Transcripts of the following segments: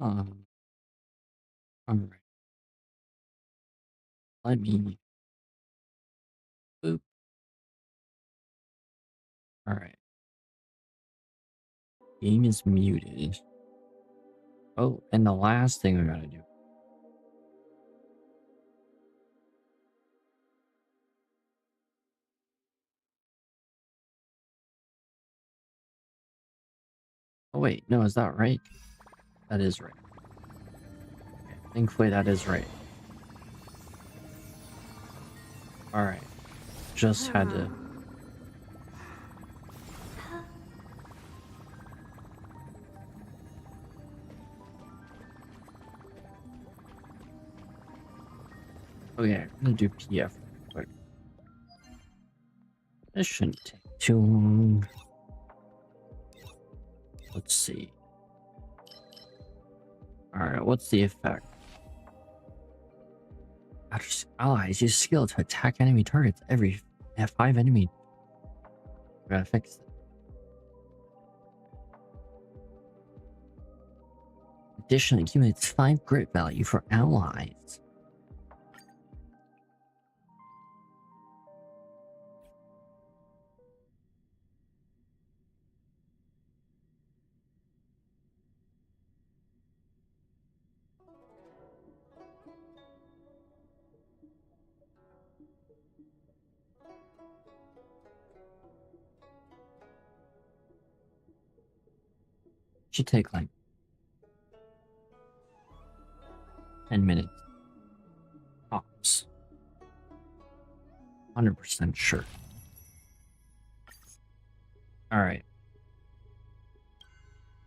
Um, alright. Let me boop. Alright. Game is muted. Oh, and the last thing we gotta do. Oh wait, no, is that right? That is right. Okay, thankfully that is right. Alright. Just had to... Okay, I'm gonna do PF real quick. This shouldn't take too long. Let's see. Alright, what's the effect? Allies use skill to attack enemy targets every 5 enemy. We gotta fix it. Additionally, accumulates 5 grit value for allies. Should take like 10 minutes. Tops. 100% sure. Alright.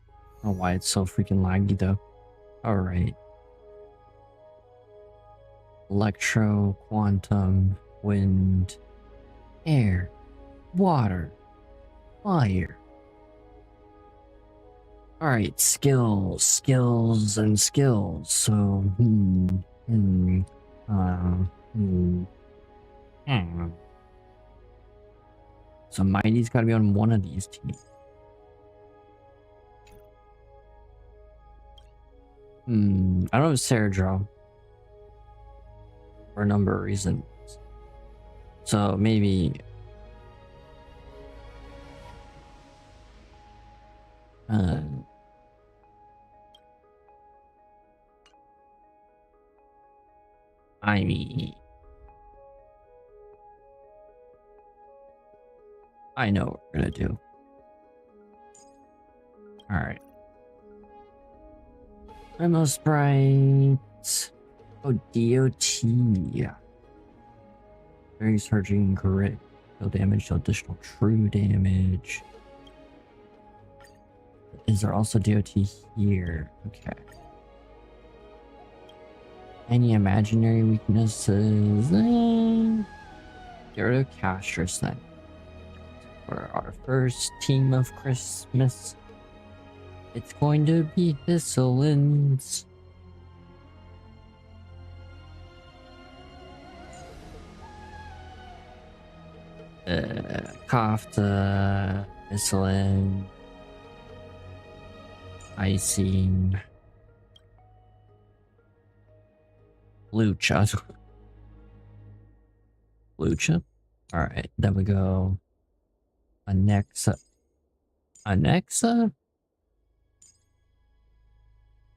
I don't know why it's so freaking laggy though. Alright. Electro, quantum, wind, air, water, fire. Alright, skills, and skills. So, So Mighty's gotta be on one of these teams. I don't know if Cerydra. For a number of reasons. So maybe... I mean... I know what we're gonna do. Alright. Memo Sprite... Oh, DOT. Very surging grit. Deal damage, deal additional true damage. Is there also DOT here? Okay. Any imaginary weaknesses? Get rid of Castorice then. For our first team of Christmas, it's going to be Thistleins. Kafta, Thistlein, Icing, Lucha. Lucha. Alright, then we go Anexa. Anexa?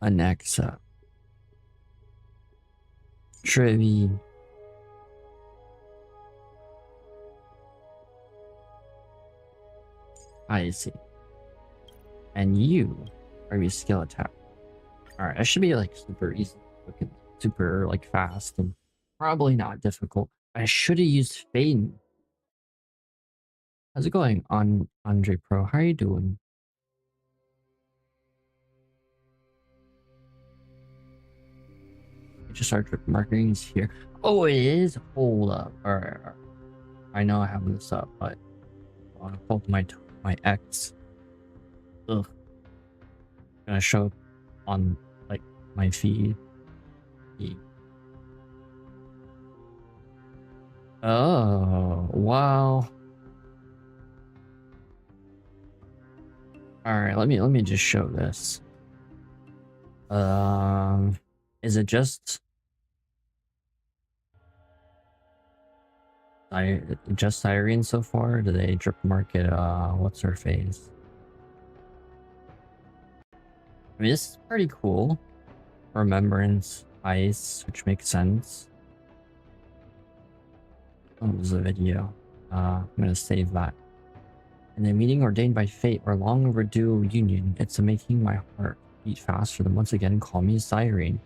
Anexa. Trivi. I see. And you are your skill attack. Alright, I should be like super easy, super like fast, and probably not difficult. I should have used Faden. How's it going on Andre Pro? How are you doing? I just started marketing is here. Oh, it is? Hold up. Alright. I know I have this up, but I want to pull my X. Ugh. Gonna show up on like my feed. Oh, wow. All right, let me just show this. Is it just Irene so far? Or do they drip market what's her face? I mean, this is pretty cool. Remembrance Ice, which makes sense. Oh, this is a video. I'm gonna save that. In a meeting ordained by fate or long overdue union, it's making my heart beat faster than once again call me Cyrene.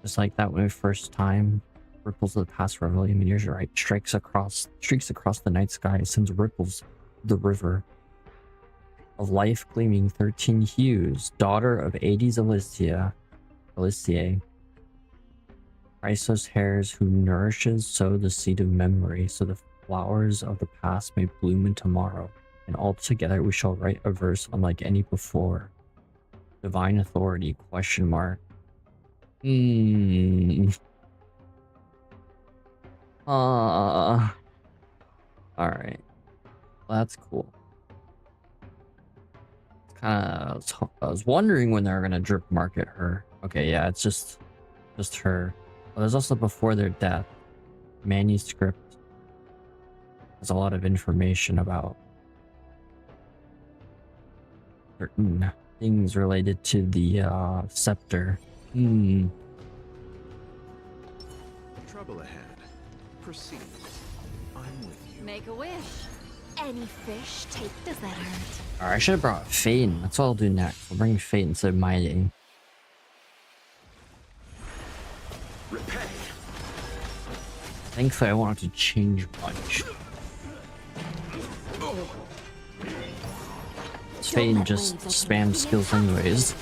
Just like that when the first time ripples of the past reveille meteors right streaks across the night sky, sends ripples the river of life gleaming 13 hues, daughter of 80s Alicia, priceless hairs who nourishes sow the seed of memory, so the flowers of the past may bloom in tomorrow, and all together we shall write a verse unlike any before. Divine authority, question mark. Alright. Well, that's cool. It's kinda, I was wondering when they were gonna drip market her. Okay, yeah, it's just her. Well, there's also before their death. Manuscript has a lot of information about certain things related to the scepter. Trouble ahead. Proceed. I'm with you. Make a wish. Any fish take. Does that hurt? Alright, I should have brought Fane. That's what I'll do next. I'll bring Fane instead of Mighty. Repay. Thankfully, I wanted to change much. Fane just spams skills anyways.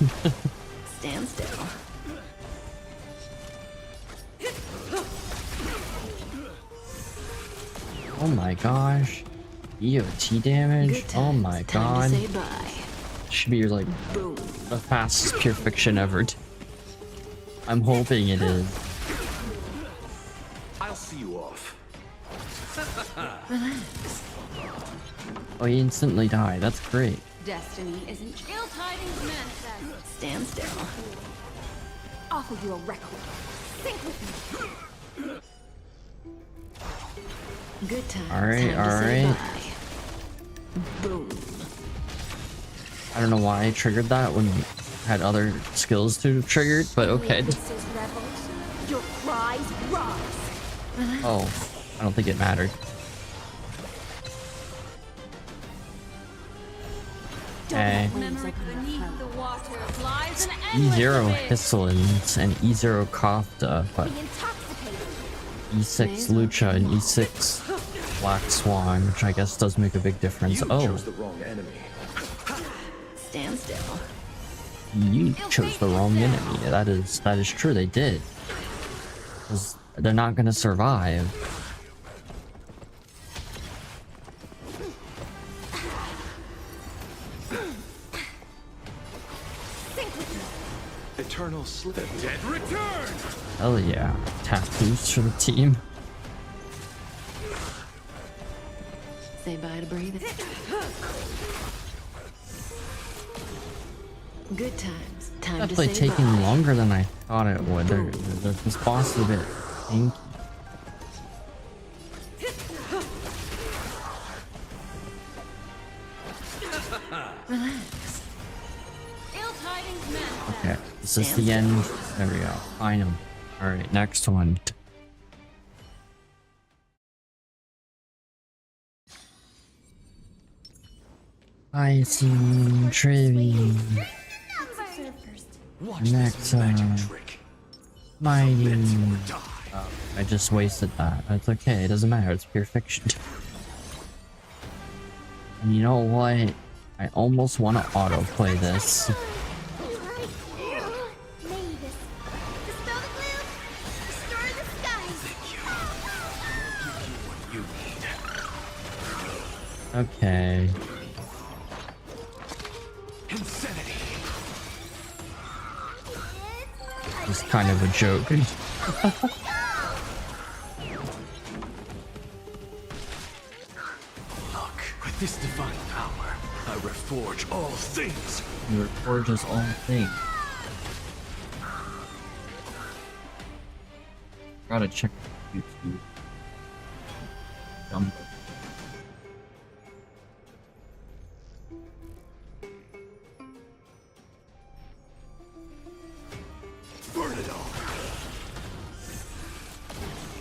Stand still. Oh my gosh. EOT damage? Oh my god. Say bye. Should be like Boom. the fastest Pure Fiction ever. I'm hoping it is. I'll see you off. Relax. Oh, he instantly died. That's great. Destiny isn't ill tidings manifest. Stand still. Offer you a record. Think with me. Good times. Alright. Boom. I don't know why I triggered that when I had other skills to trigger, but okay. Your cries rise. Oh, I don't think it mattered. Okay. E0 Hisselins and E0 Kafta, but E6 Lucha and E6 Black Swan, which I guess does make a big difference. You Oh, chose the wrong enemy. Stand still. you chose the wrong enemy. That is true. They did. 'Cause they're not gonna survive. Eternal slip. The dead return. Hell yeah. Tattoos for the team. Say bye to breathing. Good times. Time Definitely to say taking bye. longer than I thought it would. This boss is a bit tanky. Relax. Okay, is this the end? There we go. Find him. Alright, next one. I see Trevi. Next Mighty. Oh, I just wasted that. That's okay, it doesn't matter, it's Pure Fiction. And you know what? I almost want to autoplay this. Okay. Insanity. It's kind of a joke. Look, with this divine power, I reforge all things. You reforges all things. Gotta check YouTube. Dumb. Burn it all.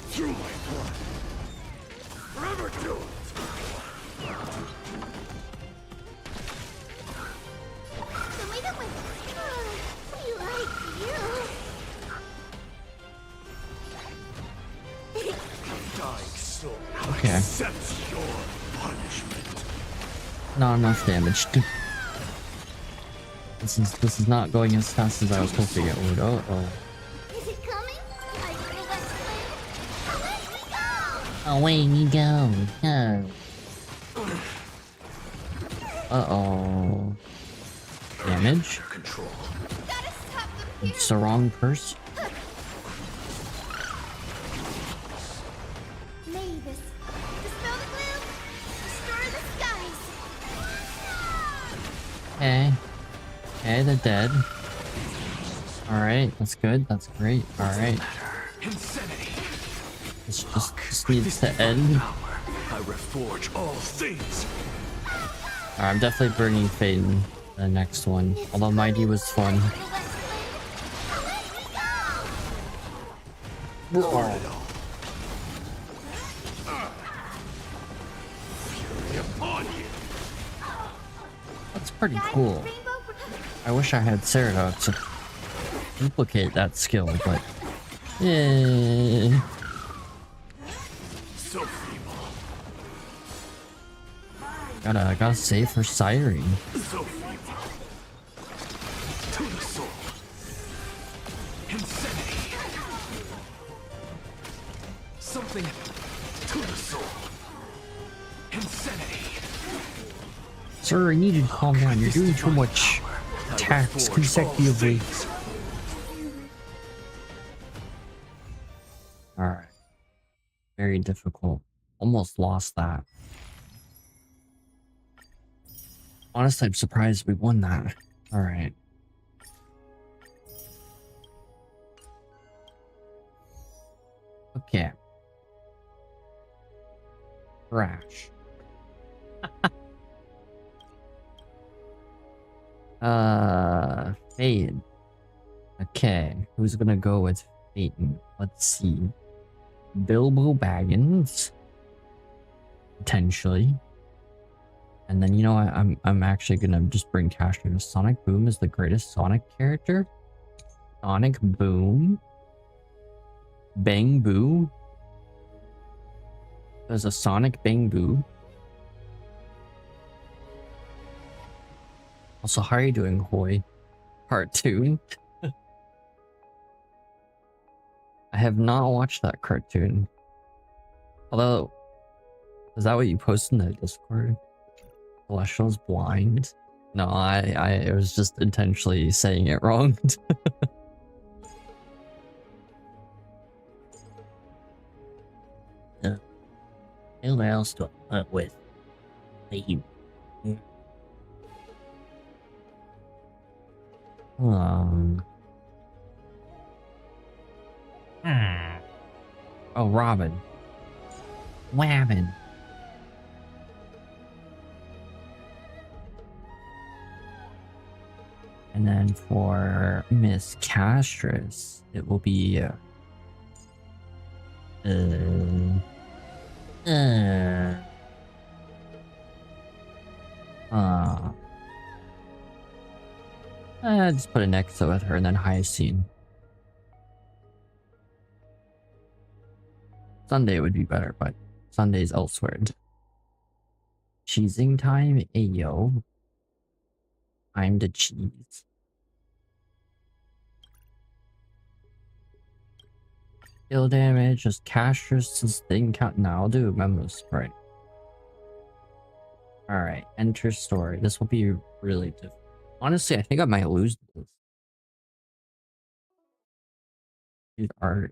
Through my blood. Forever do it. The way that we like you. Dying soul. Okay. Accepts your punishment. Not enough damage. This is not going as fast as I was hoping it would. Oh. Is it coming? Are you gonna let me go? Away we go. Go. Uh-oh. Damage? Control. Gotta stop them here. It's the wrong person. Mavis, dispel the gloom, restore the skies. Okay. Okay, they're dead. Alright, that's good. That's great. Alright. Insanity. This needs to end. Power. I reforge all things. I'm definitely bringing Phaeton the next one. Although Mighty was fun. Burn it all. Fury upon you. That's pretty cool. I wish I had Cerydra to duplicate that skill, but yeah. So feeble. Gotta save for Siren. So feeble. To the soul. Insanity. Something to the soul. Insanity. Sir, I need you to calm down. You're doing too much attacks consecutively. Alright. Very difficult. Almost lost that. Honestly, I'm surprised we won that. Alright. Okay. Crash. Fade. Okay, who's gonna go with Phaeton? Let's see. Bilbo Baggins. Potentially. And then, you know, I'm actually gonna just bring Castorice. Sonic Boom is the greatest Sonic character. Sonic Boom. Bang Boo. There's a Sonic Bang Boo. Also, how are you doing, Hoy? Cartoon? I have not watched that cartoon. Although, is that what you posted in the Discord? Celestial's blind? No, I was just intentionally saying it wrong. Who else to put with? Oh, Robin. Wabbin. And then for Miss Castorice, it will be just put an X with her and then Hyacine. Sunday would be better, but Sunday's elsewhere. Cheesing time? Ayo. I'm the cheese. Kill damage, just Castorice's thing count. No, I'll do Memo Spray. Alright, enter story. This will be really difficult. Honestly, I think I might lose this. Are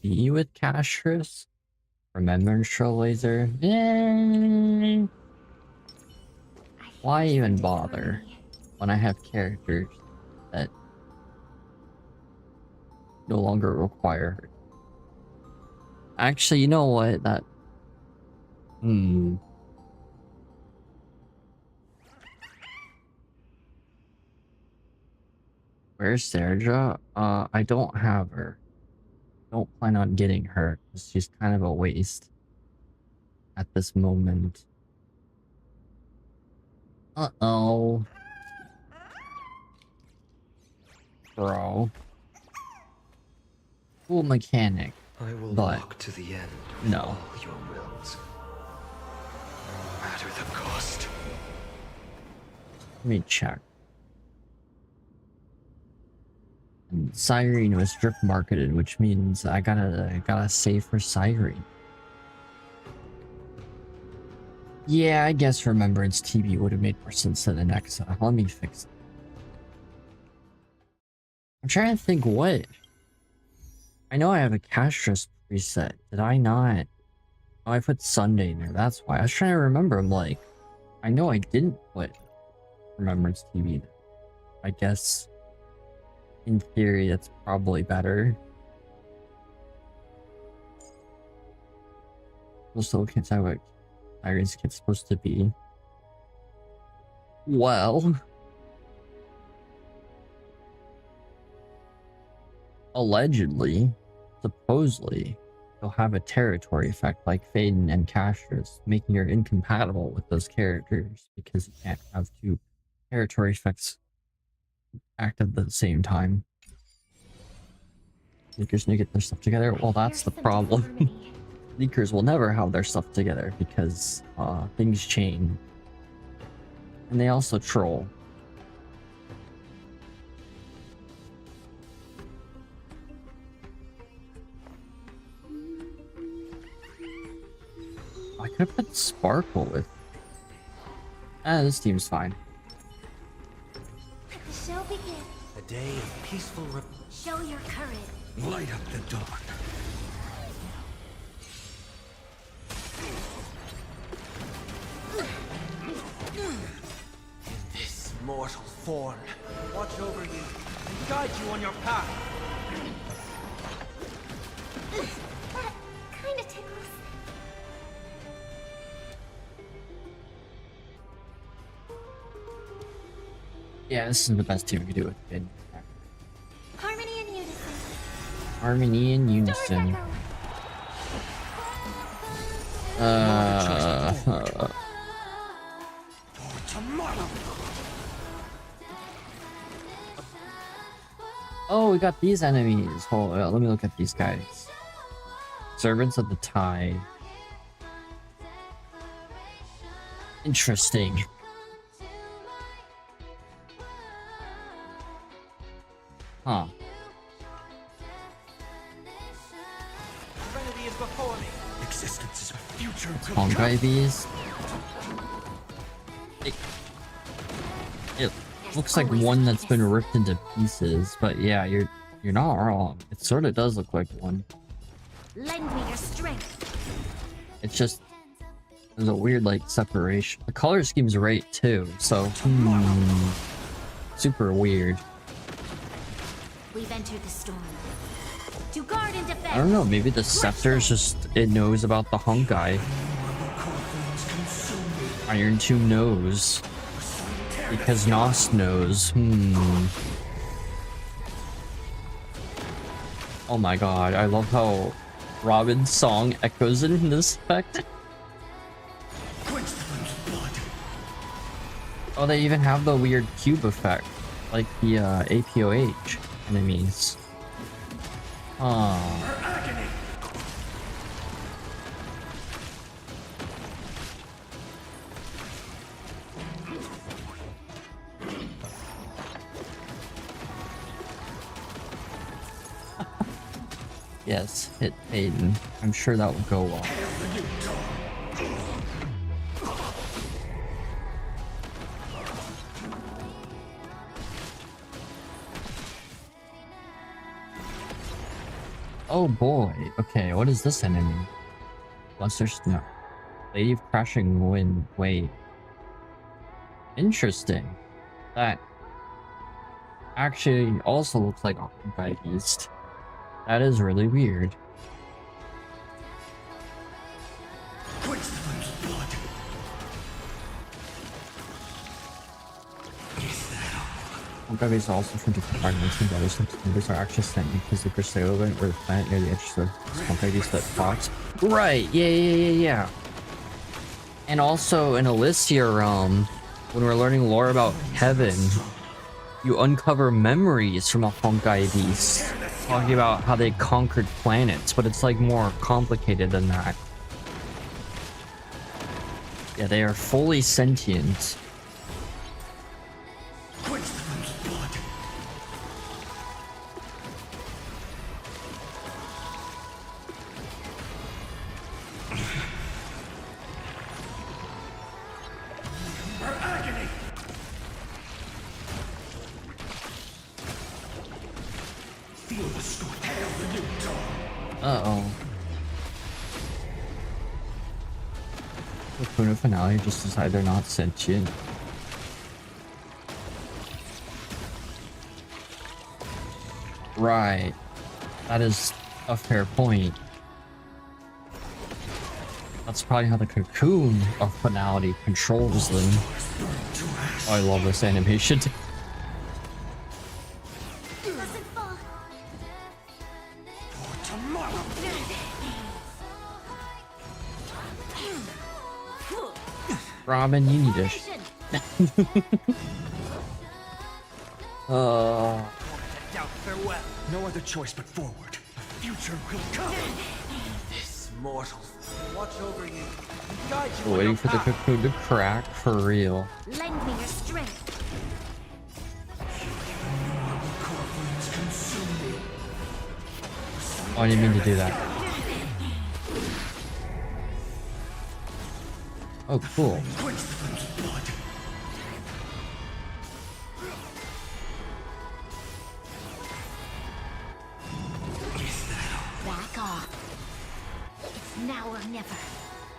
be with Castorice? Remembrance Trailblazer? Why even bother when I have characters that no longer require Actually, you know what? That. Hmm. Where's Cerydra? I don't have her. Don't plan on getting her. She's kind of a waste at this moment. Uh-oh. Bro. Cool mechanic. I will But walk to the end with no. all your wills. No matter the cost. Let me check. And Cyrene was drip marketed, which means I gotta save for Cyrene. Yeah, I guess Remembrance TV would have made more sense than an Exile. Let me fix it. I'm trying to think what. I know I have a Castorice preset. Did I not? Oh, I put Sunday in there. That's why. I was trying to remember. I'm like, I know I didn't put Remembrance TV there. I guess in theory that's probably better. We'll still can't tell what Cyrene's kid's supposed to be. Well, allegedly, supposedly, you'll have a territory effect like Faden and Castorice, making her incompatible with those characters because you can't have two territory effects active at the same time. Leakers need to get their stuff together. Well, that's the problem. Leakers will never have their stuff together because things change. And they also troll. I could have put Sparkle with. This team's fine. The show begins. A day of peaceful Show your courage. light up the dawn. In this mortal form, watch over you and guide you on your path. That kinda tickles. Yeah, this is the best team we could do with it. Harmony and unison. Harmony and unison. Tomorrow. Oh, we got these enemies. Hold on, let me look at these guys. Servants of the Tide. Interesting. Huh. Serenity is before me. Existence is a future to Honkai bees. It looks like one that's been ripped into pieces, but yeah, you're not wrong. It sort of does look like one. Lend me your strength. It's just there's a weird like separation. The color scheme's right too, so super weird. We've entered the storm. To guard and defend. I don't know, maybe the scepter's just it knows about the Honkai. Iron 2 knows. Because Nos knows. Oh my god, I love how Robin's song echoes in this effect. Oh, they even have the weird cube effect, like the APOH enemies. Oh. Yes, hit Aiden. I'm sure that will go well. Oh boy. Okay, what is this enemy? Lesser Snow. Lady of Crashing Wind. Wait. Interesting. That actually also looks like a Honkai Beast. That is really weird. Honkai is also from different fragments and others. Some members are actually sent because the Crusader event or the planet near the edge of Honkai beast that talks. Right, yeah. And also in Elysia realm, when we're learning lore about heaven, you uncover memories from a Honkai beast talking about how they conquered planets, but it's like more complicated than that. Yeah, they are fully sentient. Uh-oh. The Puna finale just decide they're not sentient. Right. That is a fair point. That's probably how the cocoon of finality controls them. Oh, I love this animation. Robin, you need to Farewell. No other choice but forward. Future will come. This mortal. Watch over you. And guide you on waiting your for the path. cocoon to crack for real. Lend me your strength. Oh, I didn't mean to do that. Oh, cool. Back off. It's now or never.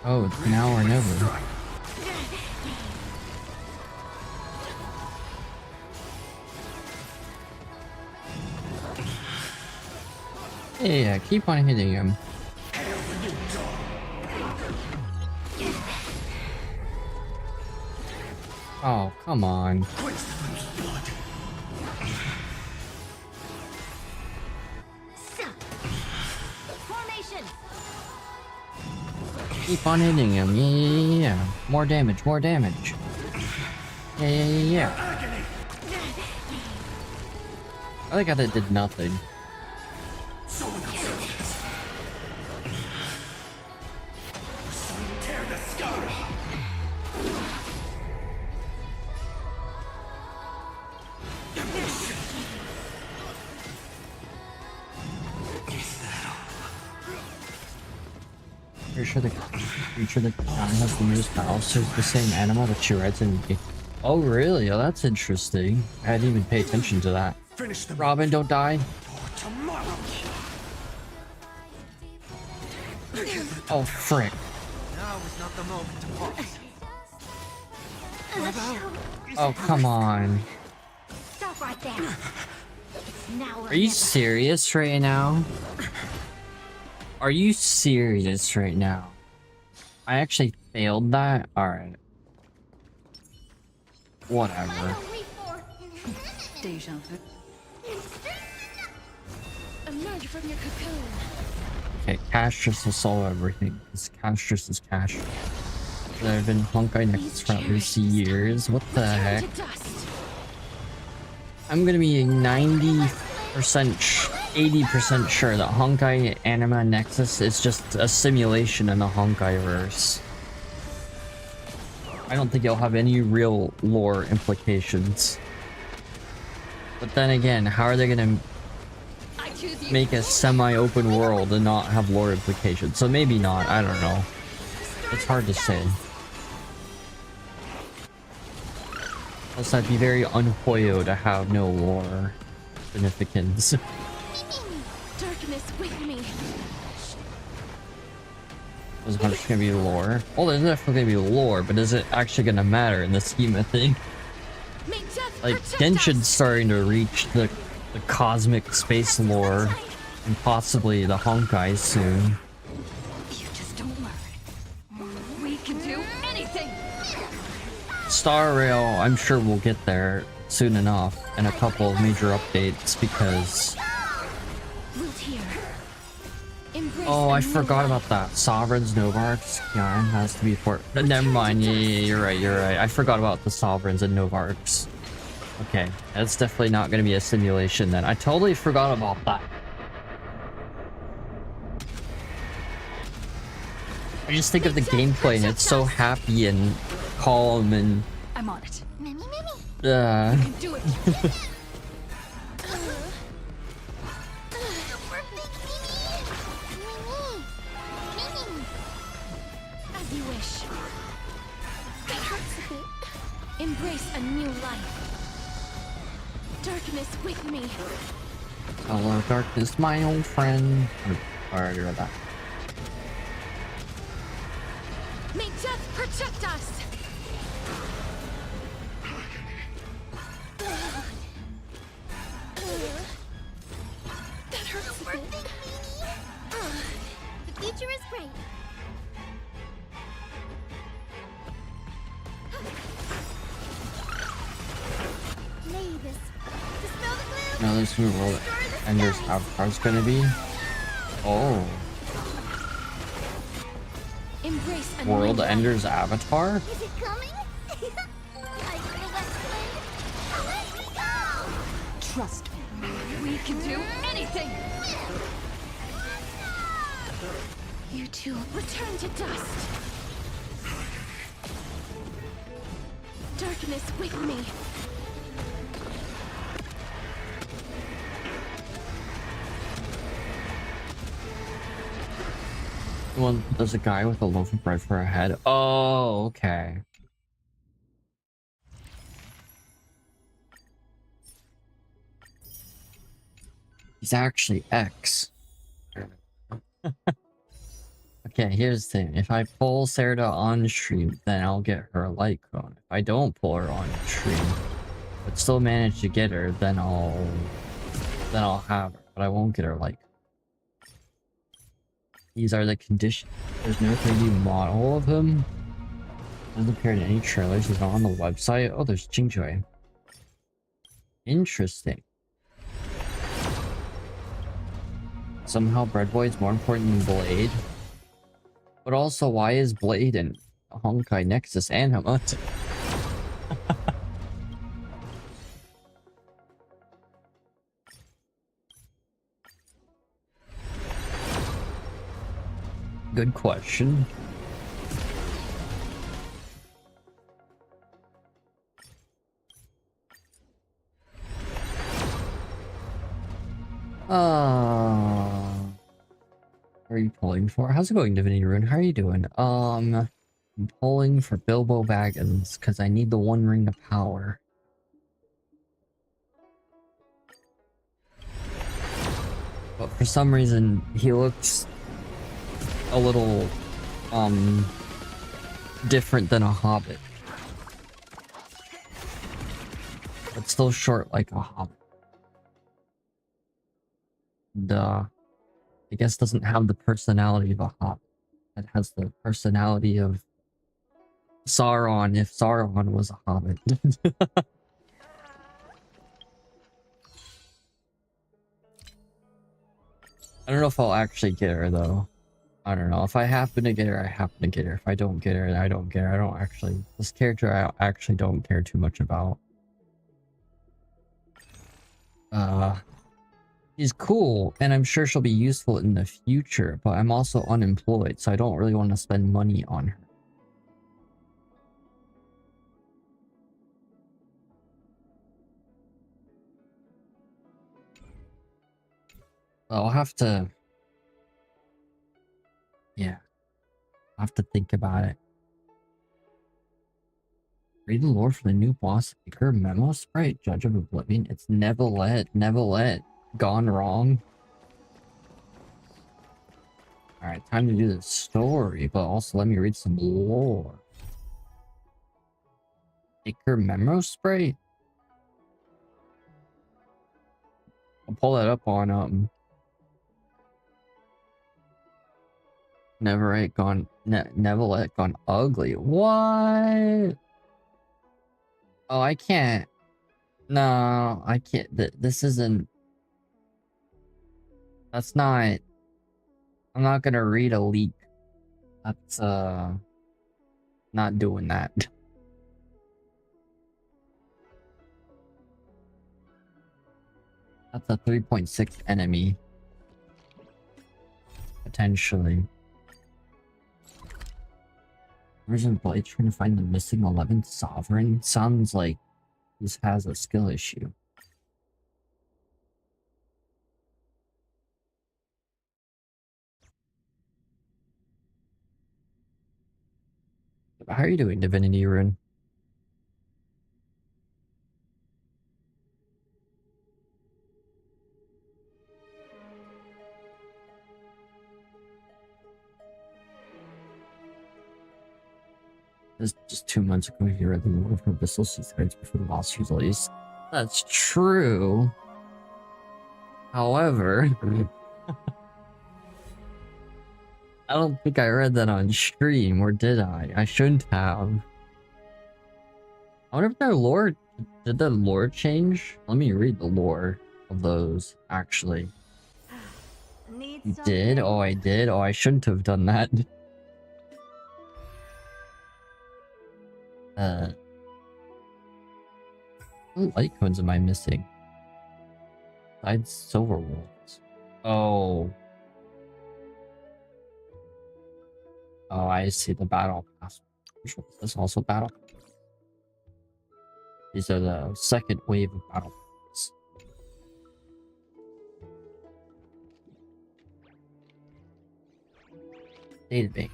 Oh, it's now or never. Yeah, keep on hitting him. Oh, come on. Formation. Keep on hitting him. Yeah. More damage, more damage. Yeah. I like how that did nothing. Pretty sure the creature that has the newest Petals is the same animal that she rides in. Oh, really? Oh, that's interesting. I didn't even pay attention to that. Finish them. Robin, don't die. For tomorrow. Oh, frick. Now is not the moment to pause. Oh, come on. Stop right there. It's now or Are you never. serious right now? Are you serious right now? I actually failed that? Alright. Whatever. Deja vu. Emerge from your cocoon. Okay, Castorice will solve everything. This Castorice is cash. There have been Honkai Nexus for at least years. What the heck? To dust. I'm gonna be 90%, 80% sure that Honkai Anima Nexus is just a simulation in the Honkai-verse. I don't think it'll have any real lore implications. But then again, how are they gonna I choose you. make a semi-open world and not have lore implications? So maybe not, I don't know. It's hard to say. Plus, that'd be very un-Hoyo to have no lore significance. Darkness with me. There's just gonna be lore. Well, there's definitely gonna be lore, but is it actually gonna matter in the scheme of things? May death Like, protect Genshin's us. starting to reach the cosmic space lore, and possibly the Honkai soon. You just don't learn. We can do anything. Star Rail, I'm sure we'll get there soon enough, and a couple of major updates because... Root here. Embrace Oh, a I new forgot life. about that. Sovereigns, Novarks. Yeah, it has to be for... Never mind. Yeah, you're right. You're right. I forgot about the Sovereigns and Novarks. Okay, that's definitely not going to be a simulation then. I totally forgot about that. I just think of the gameplay and it's so happy and calm and... I'm on it. Mimi, Mimi. Uh, You can do it. As you wish. That hurts a bit. Embrace a new life. Darkness with me. hello, darkness, my old friend. I already read that. May death protect us. That hurts a bit. The future is bright. Mavis, dispel the gloom. Now this new world Ender's Avatar's gonna be. Oh, Embrace a World new life. Ender's Avatar? Is it coming? I feel that flame. Let me go! Trust me. We can do anything! You two, return to dust. Darkness with me. Well, there's a guy with a loaf of bread for a head. Oh, okay. He's actually X. Okay, here's the thing. If I pull Cerydra on stream, then I'll get her a light cone. If I don't pull her on stream, but still manage to get her, then I'll have her. But I won't get her light cone. These are the conditions. There's no 3D model of him. Doesn't appear in any trailers. He's not on the website. Oh, there's Jingjoy. Interesting. Somehow Bread Boy is more important than Blade. But also, why is Blade and Honkai Nexus and Hamut? Good question. What are you pulling for? How's it going, Divinity Rune? How are you doing? I'm pulling for Bilbo Baggins because I need the One Ring of Power. But for some reason, he looks a little, different than a hobbit. But still short like a hobbit. Duh. I guess doesn't have the personality of a hobbit. It has the personality of Sauron if Sauron was a hobbit. I don't know if I'll actually get her though. I don't know. If I happen to get her, I happen to get her. If I don't get her, I don't get her. I don't actually... This character I actually don't care too much about. She's cool, and I'm sure she'll be useful in the future, but I'm also unemployed, so I don't really want to spend money on her. I'll have to... Yeah. I'll have to think about it. Read the lore for the new boss. Iker Memo Sprite, Judge of Oblivion. It's Neverlet. Gone wrong. Alright, time to do the story, but also let me read some lore. Iker Memo Sprite? I'll pull that up on, Neverlet gone ugly. What? Oh, I can't. No, I can't. This isn't. That's not. I'm not gonna read a leak. That's not doing that. That's a 3.6 enemy. Potentially. Version Blade trying to find the missing 11th sovereign. Sounds like this has a skill issue. How are you doing, Divinity Rune? This just 2 months ago, he read the rule for Abyssal Sea Threads before the lawsuit was released. That's true. However, I don't think I read that on stream, or did I? I shouldn't have. I wonder if their lore... Did the lore change? Let me read the lore of those, actually. You did? Oh, I did? Oh, I shouldn't have done that. What light codes am I missing? Besides silver wolves. Oh. Oh, I see the battle pass. Which one is this? Also battle? These are the second wave of battle pass. Data bank.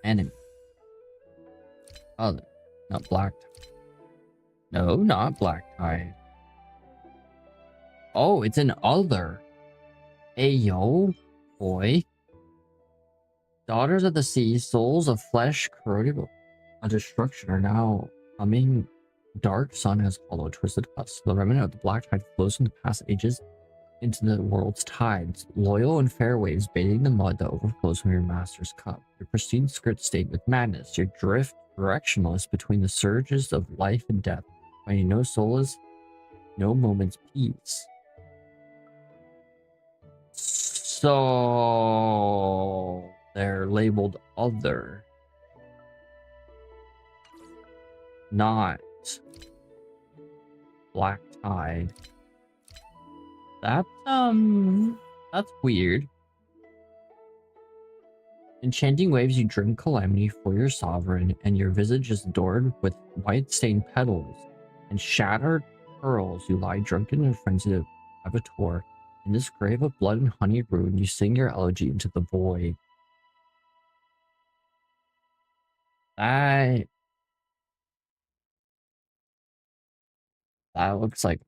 Enemy. Other. Not black. No, not black tide. Oh, it's an other. Hey, yo, boy. Daughters of the sea, souls of flesh corroded a destruction are now coming. Dark sun has followed twisted us. The remnant of the black tide flows from the past ages into the world's tides. Loyal and fair waves bathing the mud that overflows from your master's cup. Your pristine skirt stained with madness. Your drift directionless between the surges of life and death. Finding no solace, no moment's peace. So they're labeled other, not black tide. That's weird. Enchanting waves, you drink calamity for your sovereign, and your visage is adorned with white stained petals and shattered pearls. You lie drunken and frenzied of a tour. In this grave of blood and honey rune, you sing your elegy into the void. That looks like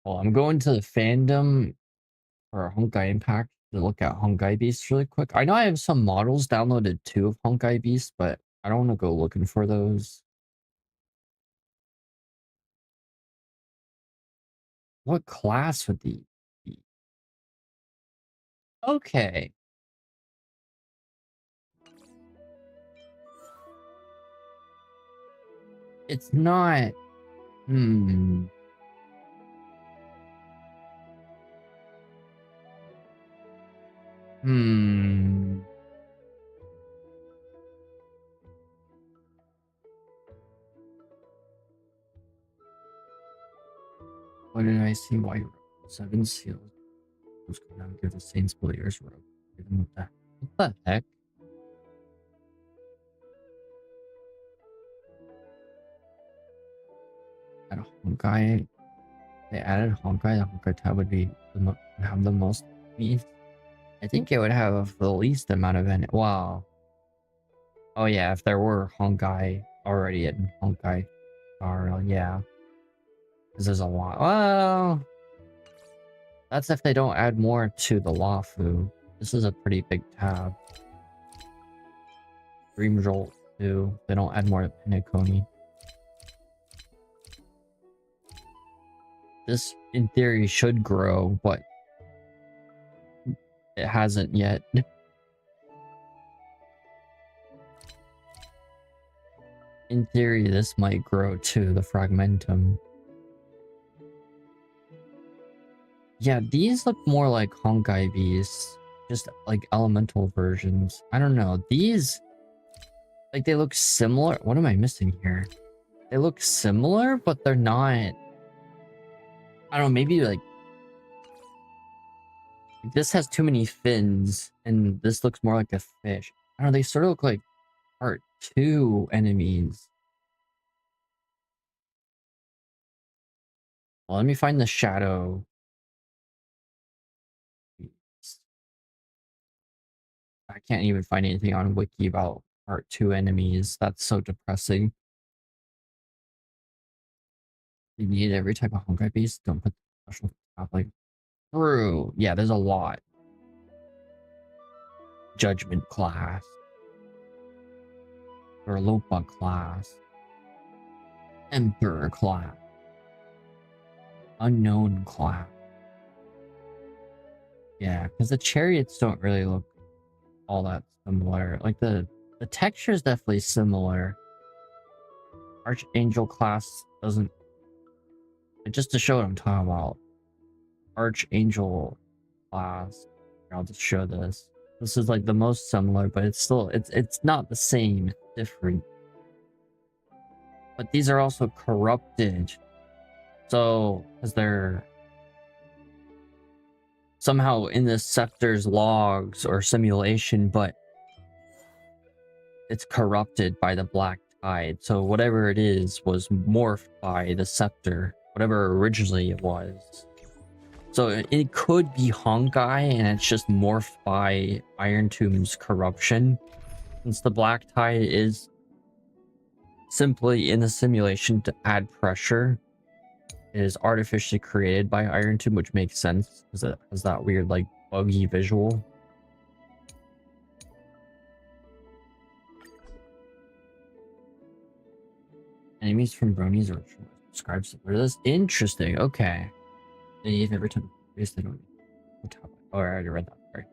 Well, I'm going to the fandom for Honkai Impact to look at Honkai Beasts really quick. I know I have some models downloaded too of Honkai Beasts, but I don't want to go looking for those. What class would these be? Okay. It's not... Hmm. Hmm. What did I see? White robe. 7 seals. Let's go down and give the Saints Players robe. Give them what the heck? At Honkai, they added Honkai. The Honkai tab would be have the most meat. I think it would have the least amount of it. Wow. Oh yeah, if there were Honkai already in Honkai Star, yeah. Because there's a lot. Well, that's if they don't add more to the Lafu. This is a pretty big tab. Dream Jolt too. They don't add more to Pinaconi. This, in theory, should grow, but it hasn't yet. In theory, this might grow too, the fragmentum. Yeah, these look more like Honkai beasts, just like elemental versions. I don't know. These, like, they look similar. What am I missing here? They look similar, but they're not. I don't know, maybe like this has too many fins, and this looks more like a fish. I don't know, they sort of look like part 2 enemies. Well, let me find the shadow. I can't even find anything on Wiki about part 2 enemies. That's so depressing. You need every type of Honkai beast. Don't put the special top like true. Yeah, there's a lot. Judgment class. Or Lopa class. Emperor class. Unknown class. Yeah, because the chariots don't really look all that similar. Like the texture is definitely similar. Archangel class doesn't. Just to show what I'm talking about. Archangel class. I'll just show this. This is like the most similar, but it's still it's not the same. It's different. But these are also corrupted. So, because they're somehow in the scepter's logs or simulation, but it's corrupted by the black tide. So whatever it is was morphed by the scepter, whatever originally it was. So it could be Honkai, and it's just morphed by Iron Tomb's corruption. Since the black tide is simply in the simulation to add pressure, it is artificially created by Iron Tomb, which makes sense because it has that weird, like, buggy visual. Enemies from Bronies or scribes. That's interesting. Okay. They every time they don't. Oh, I already read that. Sorry.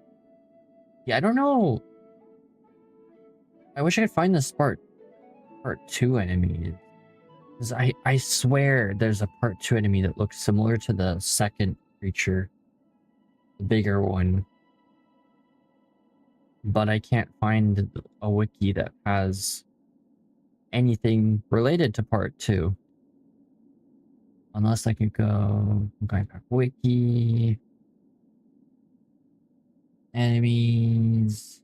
Yeah, I don't know. I wish I could find this part 2 enemy. Because I swear there's a part 2 enemy that looks similar to the second creature. The bigger one. But I can't find a wiki that has anything related to part 2. Unless I could go back wiki. Enemies.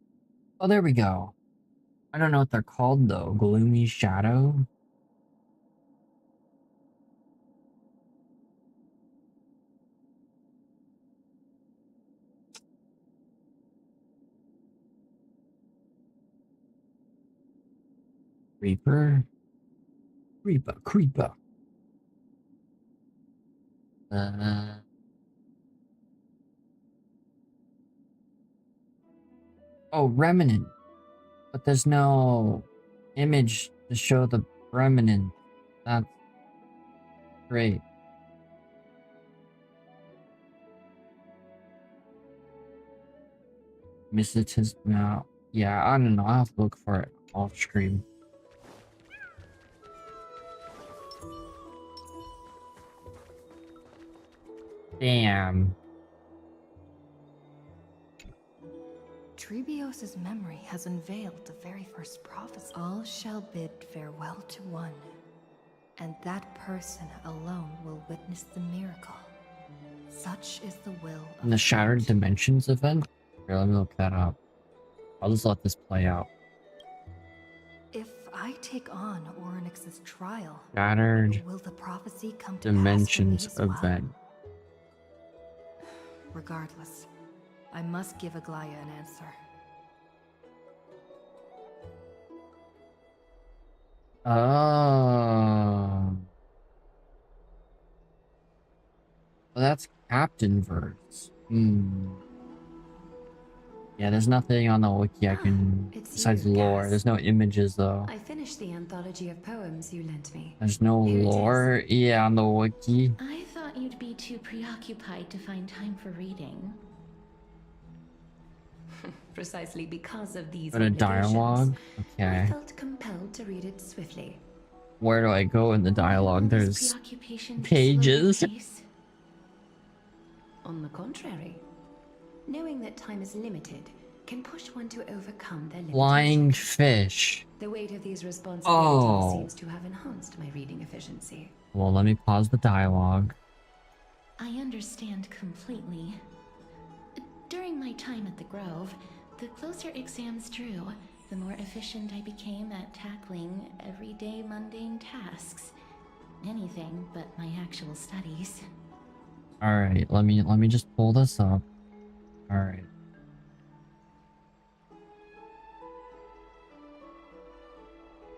Oh, there we go. I don't know what they're called though. Gloomy Shadow. Creeper. Creeper. Oh, Remnant. But there's no image to show the Remnant. That's great. Misses now. Yeah, I don't know. I'll have to look for it off screen. Damn. Trebios's memory has unveiled the very first prophecy. All shall bid farewell to one, and that person alone will witness the miracle. Such is the will of In the Shattered fate. Dimensions event? Here, let me look that up. I'll just let this play out. If I take on Orynyx's trial, Shattered will the prophecy come to Dimensions pass for me as well? event. Regardless, I must give Aglaya an answer. Oh. Well, that's Captain Verse. Yeah, there's nothing on the wiki I can besides lore. There's no images though. I finished the anthology of poems you lent me. There's no Here it is. lore. Yeah, on the wiki. I thought you'd be too preoccupied to find time for reading. Precisely because of these Go to obligations, dialogue. I Okay. felt compelled to read it swiftly. Where do I go in the dialogue? Will this There's preoccupation pages. slow your pace? On the contrary, knowing that time is limited can push one to overcome their Flying limitations. fish. The weight of these responsibilities Oh. seems to have enhanced my reading efficiency. Well, let me pause the dialogue. I understand completely. During my time at the Grove, the closer exams drew, the more efficient I became at tackling everyday mundane tasks. Anything but my actual studies. Alright, let me just pull this up. Alright.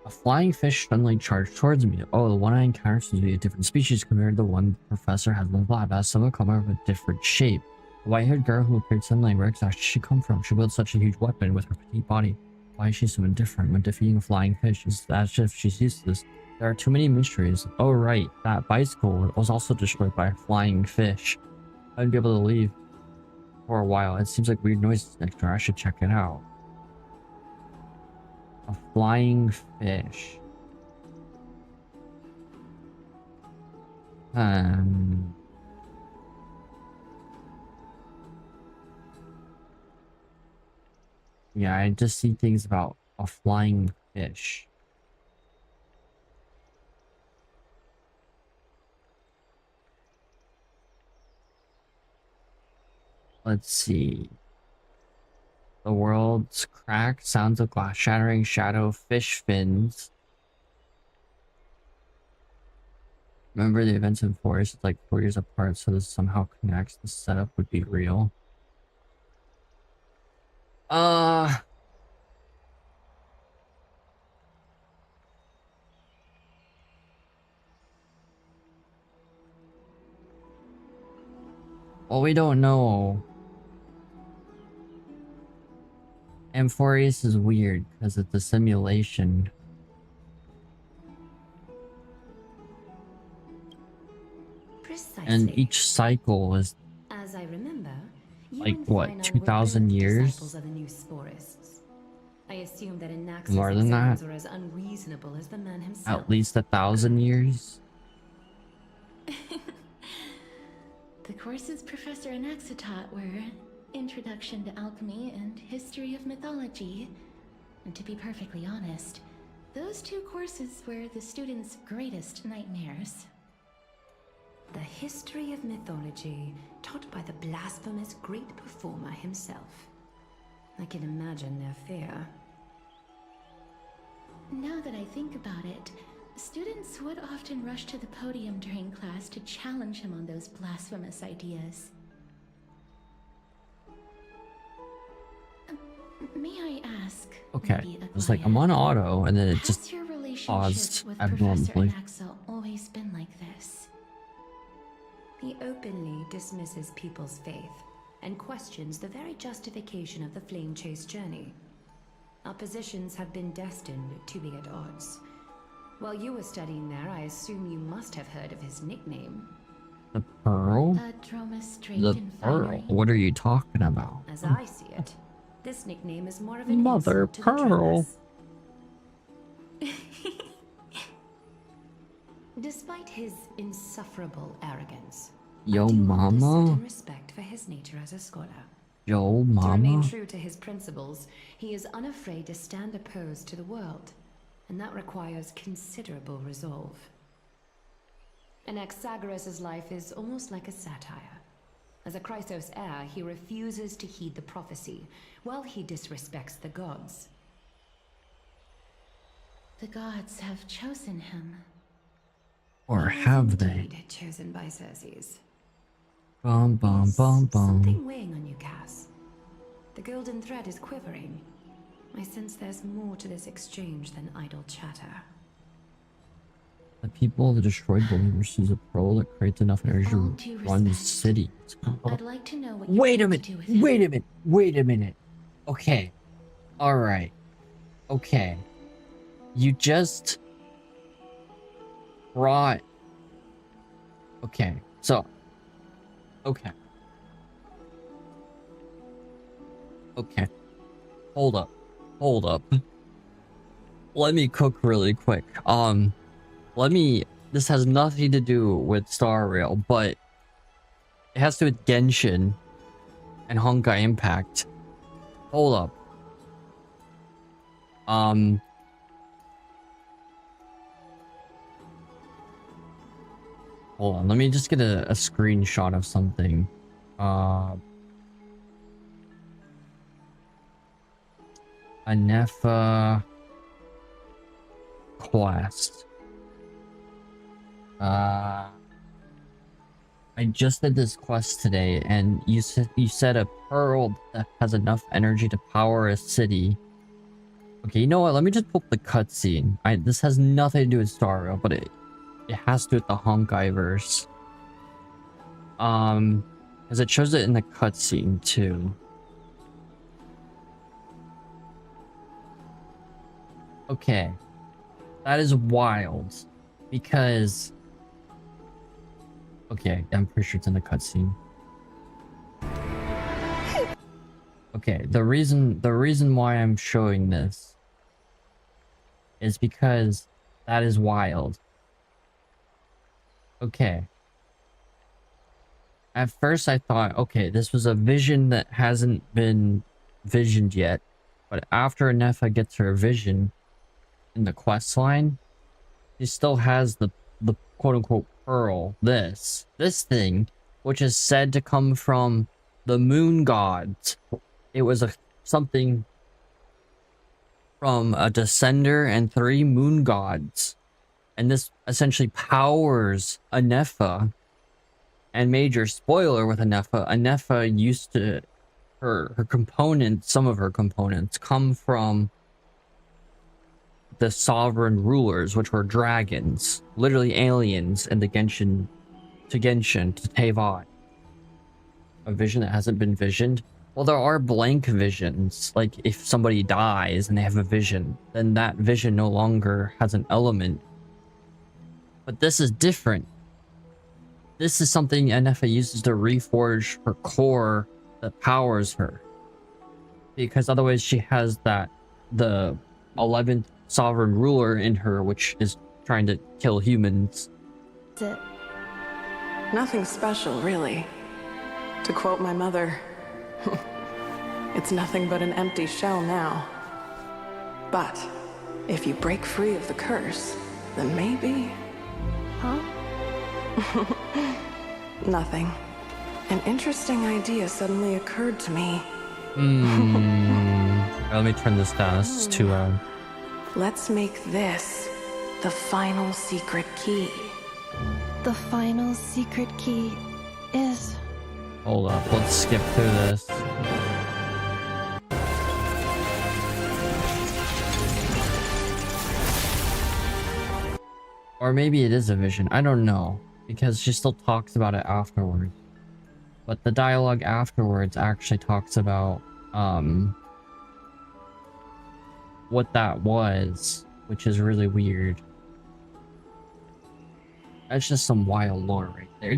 A flying fish suddenly charged towards me. Oh, the one I encountered seems to be a different species compared to the one the professor had in the lab. As some come out of a different shape. The white-haired girl who appeared suddenly, where exactly did she come from? She wields such a huge weapon with her petite body. Why is she so indifferent when defeating a flying fish? Is as if she's used to this. There are too many mysteries. Oh right, that bicycle was also destroyed by a flying fish. I wouldn't be able to leave for a while. It seems like weird noises next door. I should check it out. A flying fish. Yeah, I just see things about a flying fish. Let's see. The world's cracked, sounds of glass shattering, shadow, fish fins. Remember the events in forest, it's like 4 years apart, so this somehow connects. The setup would be real. Well, we don't know. Amphoreus is weird because it's a simulation. Precisely. And each cycle is As I remember, you like and what, Feinar were 2,000 both years? disciples of the new sporists. I assume that Anax's More than that? exams were as unreasonable as the man himself. At least 1,000 years. The courses Professor Anaxa taught were Introduction to Alchemy and History of Mythology. And to be perfectly honest, those two courses were the students' greatest nightmares. The history of mythology, taught by the blasphemous great performer himself. I can imagine their fear. Now that I think about it, students would often rush to the podium during class to challenge him on those blasphemous ideas. May I ask? Okay, Lady it's like I'm on auto and then it just has your relationship paused with Professor abnormally. Anaxa always been like this? He openly dismisses people's faith and questions the very justification of the flame chase journey. Our positions have been destined to be at odds. While you were studying there, I assume you must have heard of his nickname. The Pearl? Dromus draped The in Pearl? finery. What are you talking about? As I see it, this nickname is more of an Mother insult to the Pearl. Dromus. Despite his insufferable arrogance, Yo, I do hold a mama? certain respect for his nature as a scholar. Yo, To remain mama? true to his principles, he is unafraid to stand opposed to the world, and that requires considerable resolve. Anaxagoras' life is almost like a satire. As a Chrysos heir, he refuses to heed the prophecy, while he disrespects the gods. The gods have chosen him. Or He was have they? indeed chosen by Circes. Bum bum There's bum bum. something weighing on you, Cass. The golden thread is quivering. I sense there's more to this exchange than idle chatter. The people of the destroyed believers sees a pearl that creates enough energy All to due run respect, cities. I'd like to know what you Wait a plan minute. to do with him. Wait a minute. Wait a minute. Okay. Alright. Okay. You just brought. Okay. So. Okay. Okay. Hold up. Hold up. Let me cook really quick. This has nothing to do with Star Rail, but it has to do with Genshin and Honkai Impact. Hold up. Hold on, let me just get a screenshot of something. Anefa quest. I just did this quest today, and you said a pearl that has enough energy to power a city. Okay, you know what? Let me just pull up the cutscene. This has nothing to do with Star Rail, but it has to do with the Honkai verse. Because it shows it in the cutscene too. Okay, that is wild, because okay, I'm pretty sure it's in the cutscene. Okay, the reason why I'm showing this is because that is wild. Okay. At first I thought, okay, this was a vision that hasn't been visioned yet, but after Anefa gets her vision in the quest line, she still has the quote-unquote pearl, this thing, which is said to come from the moon gods. It was something from a descender and 3 moon gods, and this essentially powers Anefa. And major spoiler with Anefa used to her components, some of her components come from the sovereign rulers, which were dragons, literally aliens in the Genshin to Teyvat. A vision that hasn't been visioned. Well, there are blank visions. Like if somebody dies and they have a vision, then that vision no longer has an element. But this is different. This is something Anefa uses to reforge her core that powers her. Because otherwise she has the 11th sovereign ruler in her, which is trying to kill humans. That's it. Nothing special, really. To quote my mother, it's nothing but an empty shell now. But if you break free of the curse, then maybe... Huh? Nothing. An interesting idea suddenly occurred to me. Let me turn this down. This is too loud. Let's make this the final secret key. The final secret key is... Hold up. Let's skip through this. Or maybe it is a vision. I don't know. Because she still talks about it afterwards. But the dialogue afterwards actually talks about what that was, which is really weird. That's just some wild lore right there.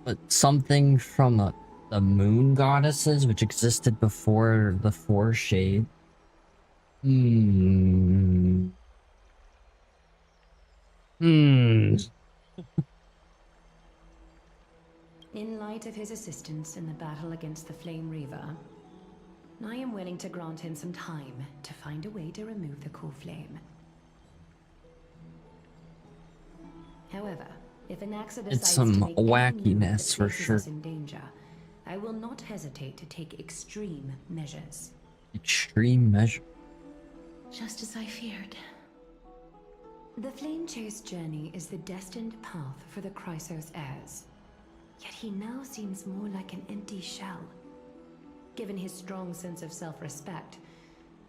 But something from the moon goddesses, which existed before the 4 Shades. In light of his assistance in the battle against the Flame Reaver, I am willing to grant him some time to find a way to remove the core flame. However, if Anaxa decides It's some to make any wackiness move that for places sure. us in danger, I will not hesitate to take extreme measures. Extreme measure. Just as I feared. The Flame Chase journey is the destined path for the Chrysos heirs. Yet he now seems more like an empty shell. Given his strong sense of self-respect,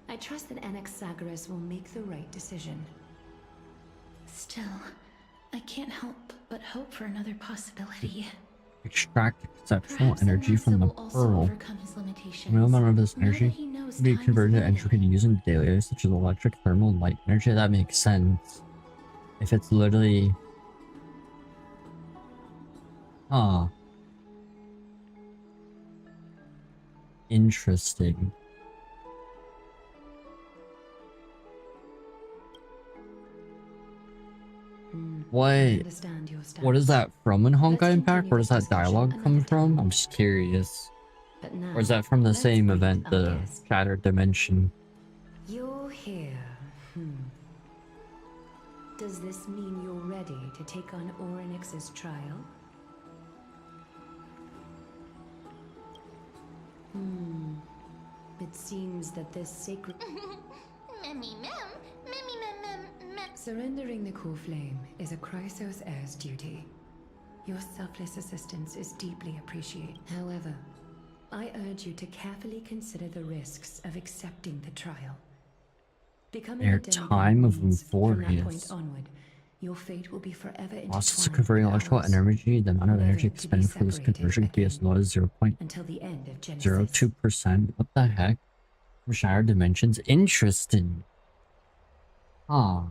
I trust that Anaxagoras will make the right decision. Still, I can't help but hope for another possibility. Extract exceptional Perhaps energy Anaxa from the will also pearl. overcome his limitations. Remember this Now that energy he knows can be time is converted to limited. energy we can use in daily life, such as electric, thermal, and light energy. That makes sense. If it's literally Huh. Interesting. What Understand your stance. what is that from in Honkai Let's Impact? continue Where does this that dialogue discussion come another from? time. I'm just curious. But now, Or is that from the let's same greet event, our the guest. Shattered Dimension? You're here. Does this mean you're ready to take on Orynyx's trial? It seems that this sacred... Surrendering the core flame is a Chrysos heir's duty. Your selfless assistance is deeply appreciated. However, I urge you to carefully consider the risks of accepting the trial. Becoming Their a demigod time of means, from that point euphorious. onward, your fate will be forever Process of intertwined converting with electrical ours, energy, the amount of never energy to be expended for this separated conversion could be as again, low as until the end of Genesis. 0.02%. What the heck? From Shattered Dimensions? Interesting. Huh.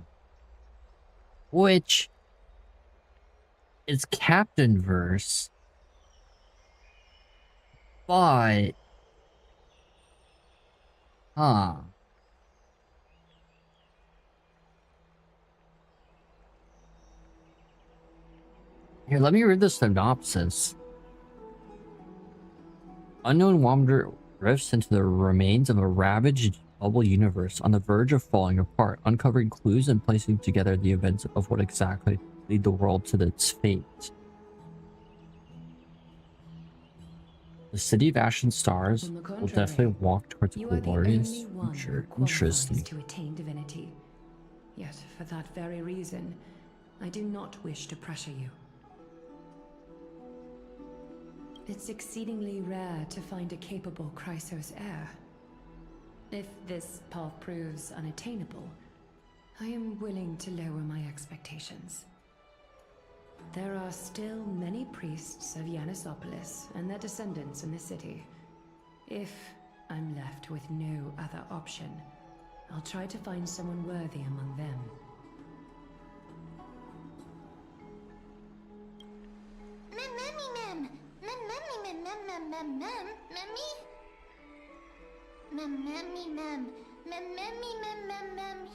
Which is Captain Verse, but huh. Here, let me read the synopsis. Unknown wanderer drifts into the remains of a ravaged bubble universe on the verge of falling apart, uncovering clues and placing together the events of what exactly lead the world to its fate. The city of Ashen Stars On the will contrary, definitely walk towards a you are the glorious only one who future. qualifies Interesting. to attain divinity. Yet, for that very reason, I do not wish to pressure you. It's exceedingly rare to find a capable Chrysos heir. If this path proves unattainable, I am willing to lower my expectations. There are still many priests of Yanisopolis and their descendants in the city. If I'm left with no other option, I'll try to find someone worthy among them.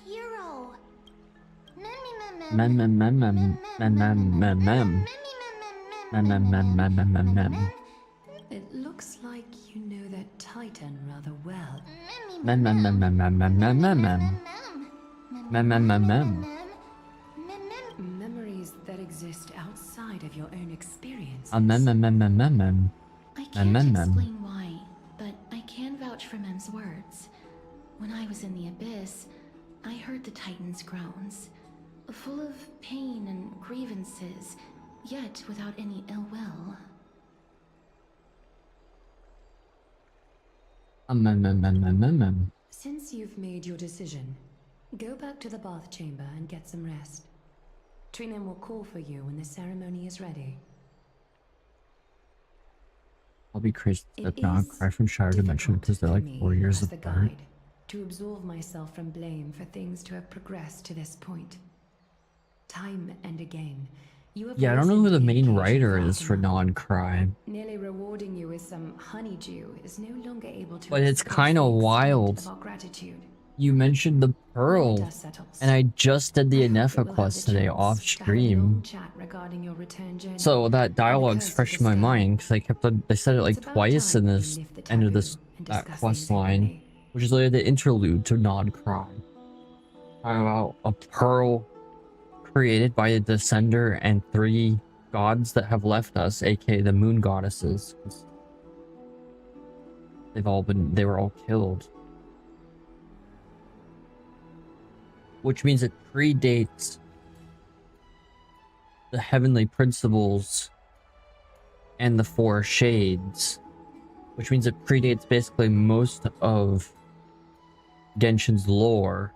Hero. Mem mem mem mem mem mem mem mem mem mem mem mem mem mem mem. It looks like you know that Titan rather well. Mem mem mem mem mem mem mem mem mem mem mem mem mem. Memories that exist outside of your own experience. Mem mem mem mem mem mem. I can't Mem, mem. explain why, but I can vouch for Mem's words. When I was in the abyss, I heard the Titan's groans, full of pain and grievances, yet without any ill will. Mem mem mem mem mem mem. Since you've made your decision, go back to the bath chamber and get some rest. Trinem will call for you when the ceremony is ready. I'll be crazy It that not is cry from Shattered Dimension because they're like difficult 4 years as the apart. guide to absolve myself from blame for things to have progressed to this point. Time and again, you have Yeah, I don't know who the listened main to the writer occasion is for Fatima. non-crime, Nearly rewarding you with some honeydew is no longer able to but it's express kind the of extent wild. of our gratitude. You mentioned the When pearl, dust settles, and I just did the I hope Inefa that we'll have quest the today chance off to have a long stream. chat regarding your return journey. So that dialogue's curse of fresh the in my sky. mind because I kept on, they said it like It's about twice in time we this lift the end of taboo this and that discuss quest things line, openly. which is literally the interlude to non-crime. Talking about a pearl created by a descender and 3 gods that have left us, aka the moon goddesses. 'Cause they were all killed. Which means it predates the heavenly principles and the 4 shades. Which means it predates basically most of Genshin's lore.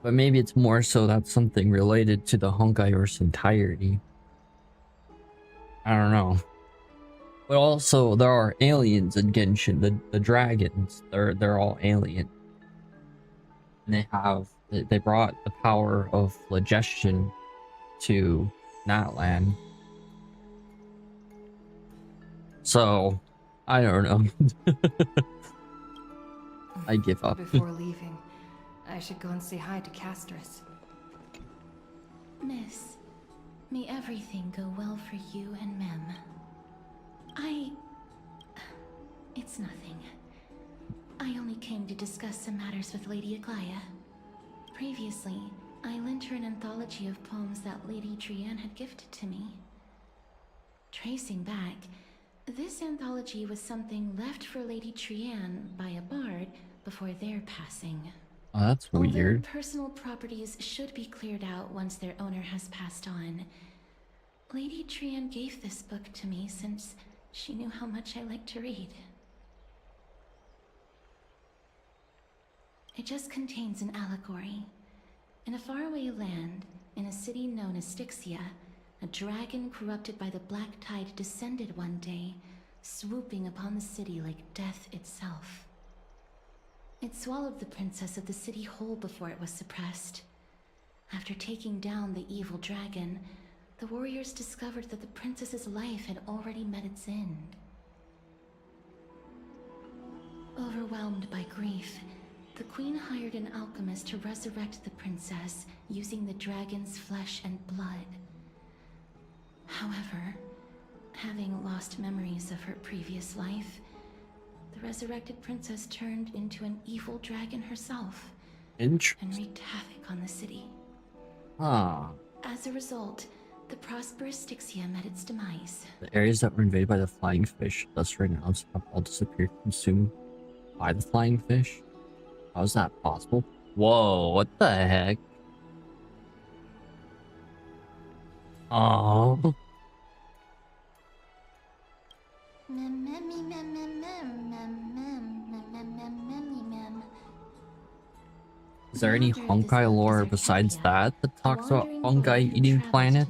But maybe it's more so that's something related to the Honkaiverse entirety. I don't know. But also there are aliens in Genshin, the dragons. They're all alien. And they have They brought the power of phlogiston to that land. So, I don't know. I give up. Before leaving, I should go and say hi to Castorice. Miss, may everything go well for you and Mem. It's nothing. I only came to discuss some matters with Lady Aglaya. Previously, I lent her an anthology of poems that Lady Trianne had gifted to me. Tracing back, this anthology was something left for Lady Trianne by a bard before their passing. Oh, that's weird. Although personal properties should be cleared out once their owner has passed on, Lady Trianne gave this book to me since she knew how much I like to read. It just contains an allegory. In a faraway land, in a city known as Styxia, a dragon corrupted by the Black Tide descended one day, swooping upon the city like death itself. It swallowed the princess of the city whole before it was suppressed. After taking down the evil dragon, the warriors discovered that the princess's life had already met its end. Overwhelmed by grief, the queen hired an alchemist to resurrect the princess using the dragon's flesh and blood. However, having lost memories of her previous life, the resurrected princess turned into an evil dragon herself and Interesting. wreaked havoc on the city. Ah. As a result, the prosperous Styxia met its demise. The areas that were invaded by the flying fish, thus renounced, have all disappeared, consumed by the flying fish. How is that possible? Whoa, what the heck? Oh. Is there any honkai lore besides that talks about fungi eating planets?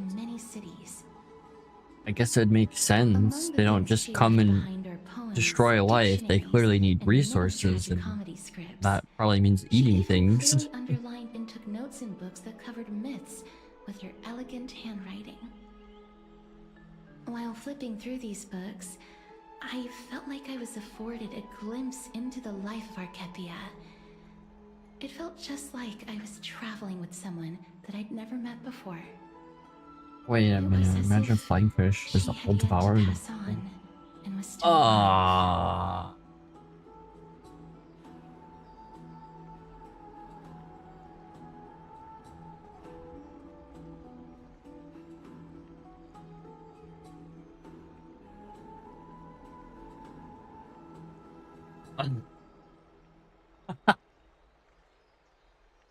I guess it makes sense. They don't just come and destroy life. They clearly need resources, and that probably means eating things. Underlined and took notes in books that covered myths with her elegant handwriting. While flipping through these books, I felt like I was afforded a glimpse into the life of Archepia. It felt just like I was traveling with someone that I'd never met before. Wait a minute, imagine a flying fish is the whole devourer. Ah.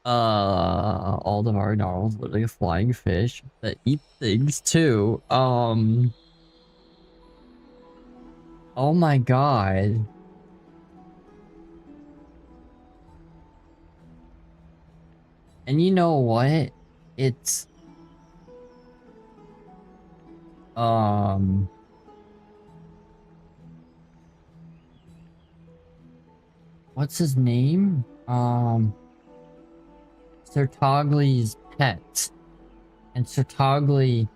All devouring novels look like a flying fish that eat things too. Oh my god. And you know what? It's what's his name? Sertagli's pet. And Sertagli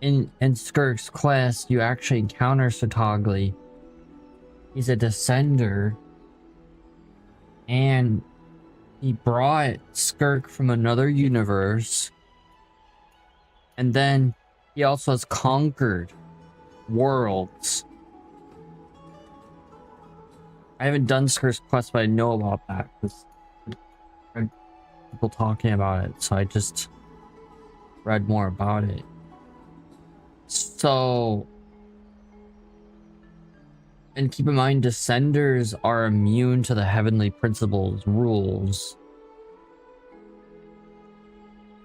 in Skirk's quest, you actually encounter Sertagli. He's a descender. And he brought Skirk from another universe. And then he also has conquered worlds. I haven't done Skirk's quest, but I know about that because I read people talking about it, so I just read more about it. So, and keep in mind, Descenders are immune to the Heavenly Principle's rules.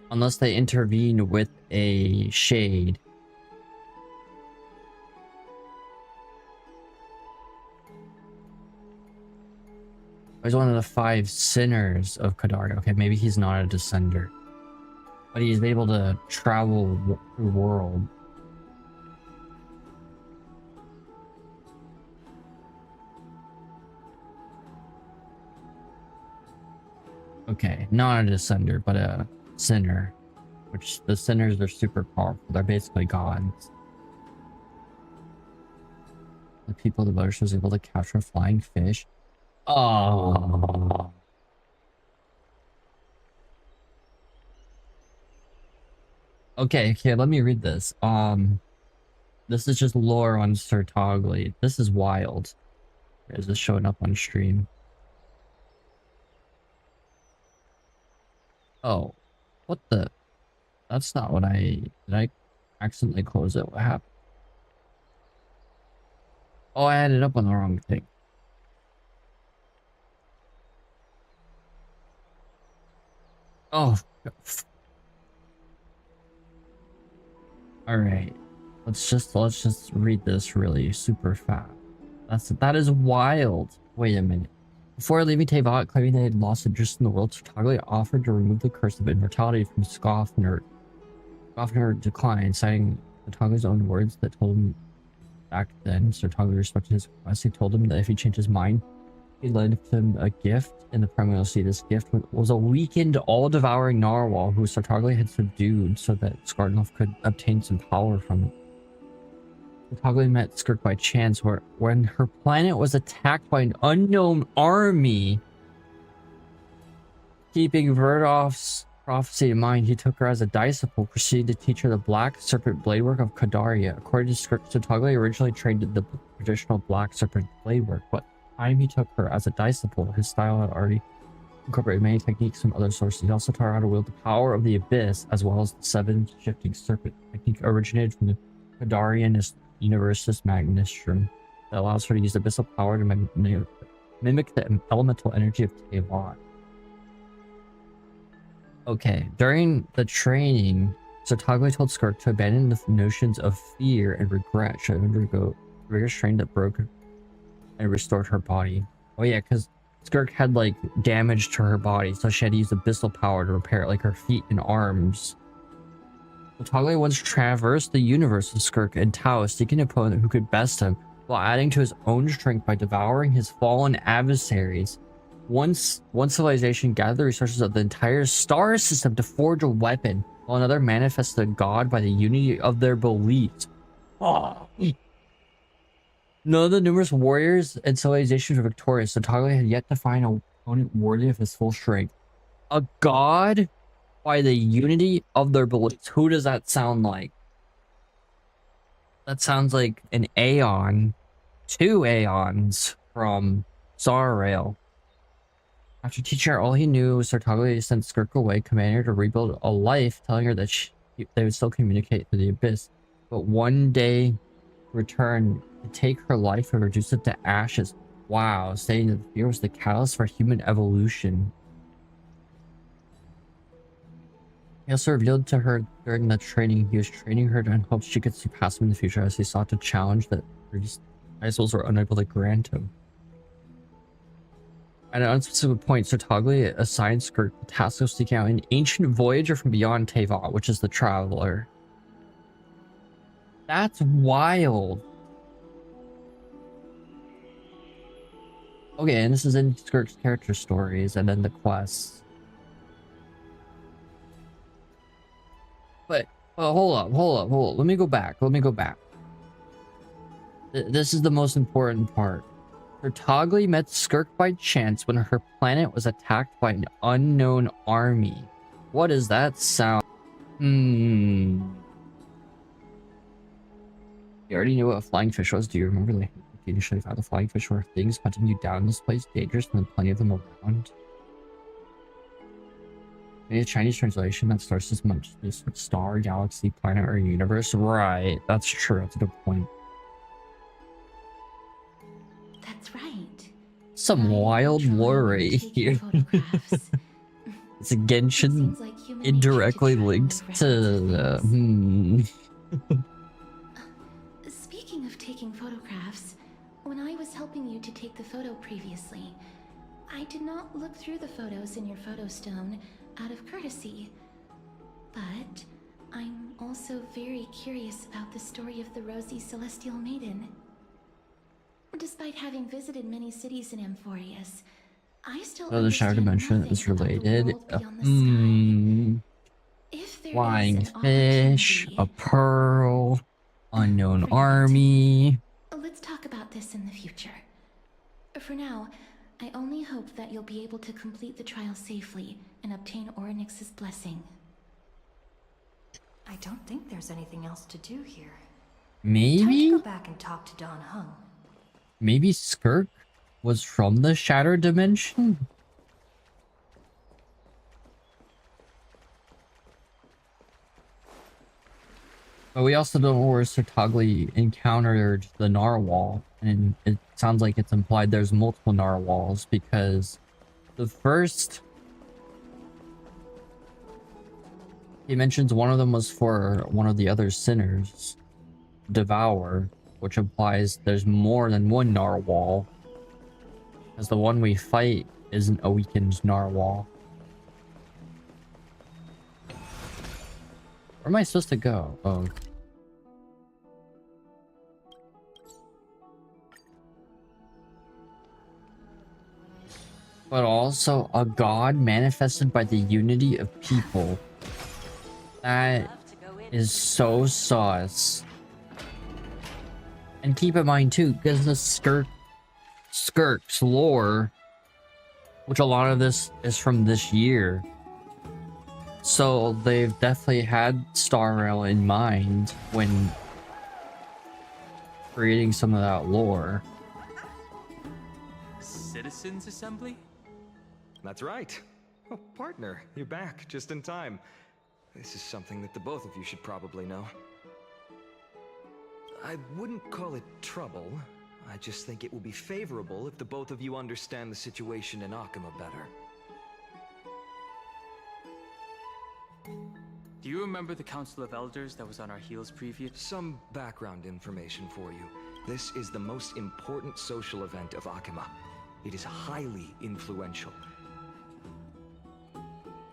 Unless they intervene with a shade. He's one of the 5 sinners of Kadar. Okay, maybe he's not a Descender. But he's able to travel through the world. Okay, not a descender, but a sinner. Which the sinners are super powerful. They're basically gods. The people the Bush was able to capture a flying fish. Oh. Okay, let me read this. This is just lore on Certagly. This is wild. Is this showing up on stream? Oh, what the? That's not what did I accidentally close it? What happened? Oh, I added up on the wrong thing. Oh. All right. Let's just read this really super fast. That is wild. Wait a minute. Before leaving Teyvat, claiming they had lost interest in the world, Certagly offered to remove the curse of immortality from Scoffner. Scoffner declined, citing Certagly's own words that told him back then. Certagly respected his request. He told him that if he changed his mind, he lent him a gift in the primordial sea. This gift was a weakened, all-devouring narwhal who Certagly had subdued so that Skarnov could obtain some power from it. Certagly met Skirk by chance when her planet was attacked by an unknown army. Keeping Verdov's prophecy in mind, he took her as a disciple, proceeded to teach her the black serpent bladework of Kadaria. According to Skirk, Certagly originally trained the traditional black serpent bladework, but time he took her as a disciple, his style had already incorporated many techniques from other sources. He also taught her how to wield the power of the abyss, as well as the seven shifting serpent technique originated from the Kadarian Universitas Magnistrum that allows her to use abyssal power to mimic the elemental energy of Teyvat. Okay, during the training, Certagly told Skirk to abandon the notions of fear and regret, should undergo rigorous training that broke and restored her body. Oh yeah, because Skirk had like damage to her body, so she had to use abyssal power to repair it, like her feet and arms. Certagly once traversed the universe with Skirk and Tao, seeking an opponent who could best him, while adding to his own strength by devouring his fallen adversaries. One civilization gathered the resources of the entire star system to forge a weapon, while another manifested a god by the unity of their beliefs. Oh. None of the numerous warriors and civilizations were victorious. Certagly had yet to find an opponent worthy of his full strength. A god by the unity of their beliefs. Who does that sound like? That sounds like an Aeon. 2 Aeons from Zarail. After teaching her all he knew, Certagly sent Skirk away, commanding her to rebuild a life, telling her that they would still communicate through the abyss. But one day return to take her life and reduce it to ashes. Wow, stating that fear was the catalyst for human evolution. He also revealed to her during the training he was training her in hopes she could surpass him in the future, as he sought to challenge that previous disciples were unable to grant him. At an unspecific point, Certagly assigned Skirk the task of seeking out an ancient voyager from beyond Teyvat, which is the Traveler. That's wild. Okay, and this is in Skirk's character stories and then the quests. But hold up. Let me go back. This is the most important part. Certagly met Skirk by chance when her planet was attacked by an unknown army. What does that sound? You already knew what a flying fish was. Do you remember you initially found the flying fish were things hunting you down in this place, dangerous, and then plenty of them around? Maybe a Chinese translation that starts as much as star, galaxy, planet, or universe. Right, that's true. That's a good point. That's right. Some wild lore right here. It's a Genshin indirectly linked to Speaking of taking photographs, when I was helping you to take the photo previously, I did not look through the photos in your photo stone out of courtesy. But I'm also very curious about the story of the Rosy Celestial Maiden. Despite having visited many cities in Amphorius, I still So the shadow understand dimension nothing is about the related. world beyond the sky. If there is Flying an fish, a opportunity, pearl, unknown forget it. army. Let's talk about this in the future. For now, I only hope that you'll be able to complete the trial safely and obtain Orynyx's blessing. I don't think there's anything else to do here. Time to Maybe? go back and talk to Don Hung. Maybe Skirk was from the Shattered Dimension? But we also don't know where Sertagli encountered the narwhal, and it sounds like it's implied there's multiple narwhals because the first he mentions one of them was for one of the other sinners, Devour, which implies there's more than one narwhal, because the one we fight isn't a weakened narwhal. Where am I supposed to go? Oh. But also a god manifested by the unity of people. That is so sus. And keep in mind too, because the Skirk's lore, which a lot of this is from this year. So they've definitely had Star Rail in mind when creating some of that lore. Citizens Assembly? That's right. Oh, partner, you're back just in time. This is something that the both of you should probably know. I wouldn't call it trouble. I just think it will be favorable if the both of you understand the situation in Akima better. Do you remember the Council of Elders that was on our heels previous? Some background information for you. This is the most important social event of Akima. It is highly influential.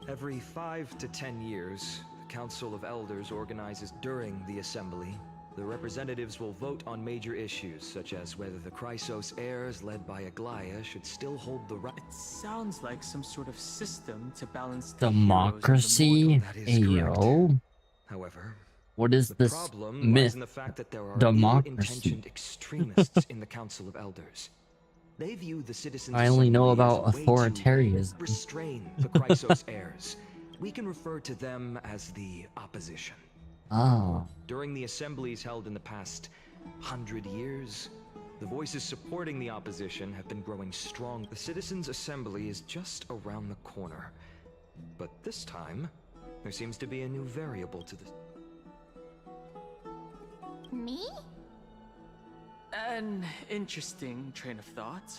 Every 5 to 10 years, the Council of Elders organizes during the assembly. The representatives will vote on major issues, such as whether the Chrysos heirs led by Aglaya should still hold the right. It sounds like some sort of system to balance Democracy? That is correct. Ayo. However, What is the this problem lies myth? in the fact that there are Democracy. ill-intentioned extremists in the Council of Elders. They view the citizens' I only know assembly as about a way to authoritarianism. restrain the Chrysos heirs. We can refer to them as the opposition. Oh. During the assemblies held in the past 100 years, the voices supporting the opposition have been growing strong. The Citizens' Assembly is just around the corner. But this time, there seems to be a new variable to this. Me? An interesting train of thought.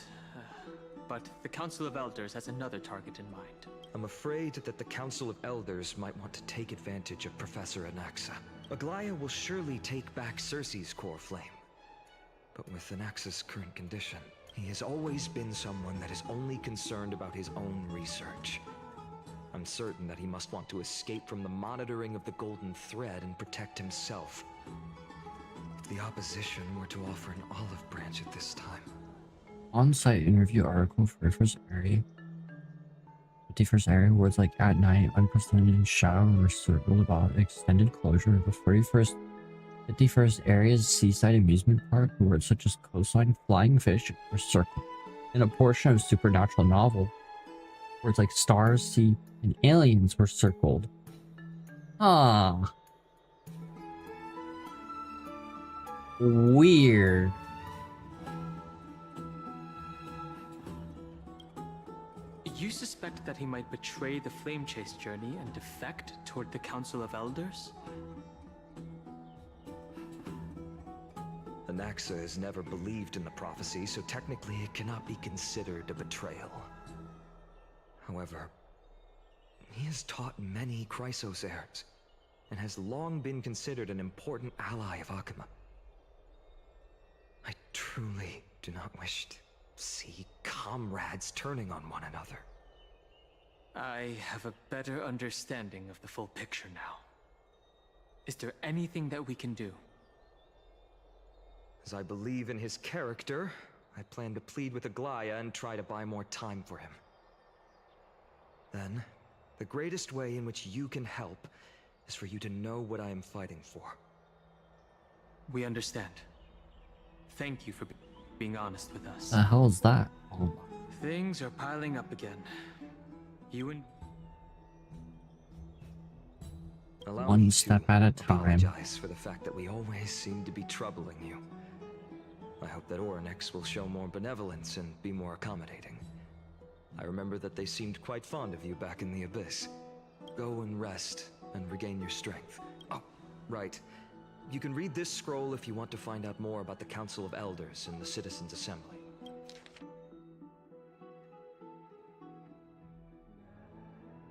But the Council of Elders has another target in mind. I'm afraid that the Council of Elders might want to take advantage of Professor Anaxa. Aglaya will surely take back Circe's core flame. But with Anaxa's current condition, he has always been someone that is only concerned about his own research. I'm certain that he must want to escape from the monitoring of the Golden Thread and protect himself. If the opposition were to offer an olive branch at this time. On-site interview article for first area. 51st area, words like at night, unprecedented shadow were circled about extended closure of the 51st area's seaside amusement park. Words such as coastline, flying fish were circled. In a portion of supernatural novel, words like stars, sea, and aliens were circled. Ah. Weird. You suspect that he might betray the Flame Chase journey and defect toward the Council of Elders? Anaxa has never believed in the prophecy, so technically it cannot be considered a betrayal. However, he has taught many Chrysos heirs, and has long been considered an important ally of Akima. I truly do not wish to see comrades turning on one another. I have a better understanding of the full picture now. Is there anything that we can do? As I believe in his character, I plan to plead with Aglaya and try to buy more time for him. Then, the greatest way in which you can help is for you to know what I am fighting for. We understand. Thank you for being honest with us. The hell is that? Oh, Things are piling up again. You and Allow one me step to at a time. apologize for the fact that we always seem to be troubling you. I hope that Oryx will show more benevolence and be more accommodating. I remember that they seemed quite fond of you back in the Abyss. Go and rest and regain your strength. Oh, right. You can read this scroll if you want to find out more about the Council of Elders and the Citizens' Assembly.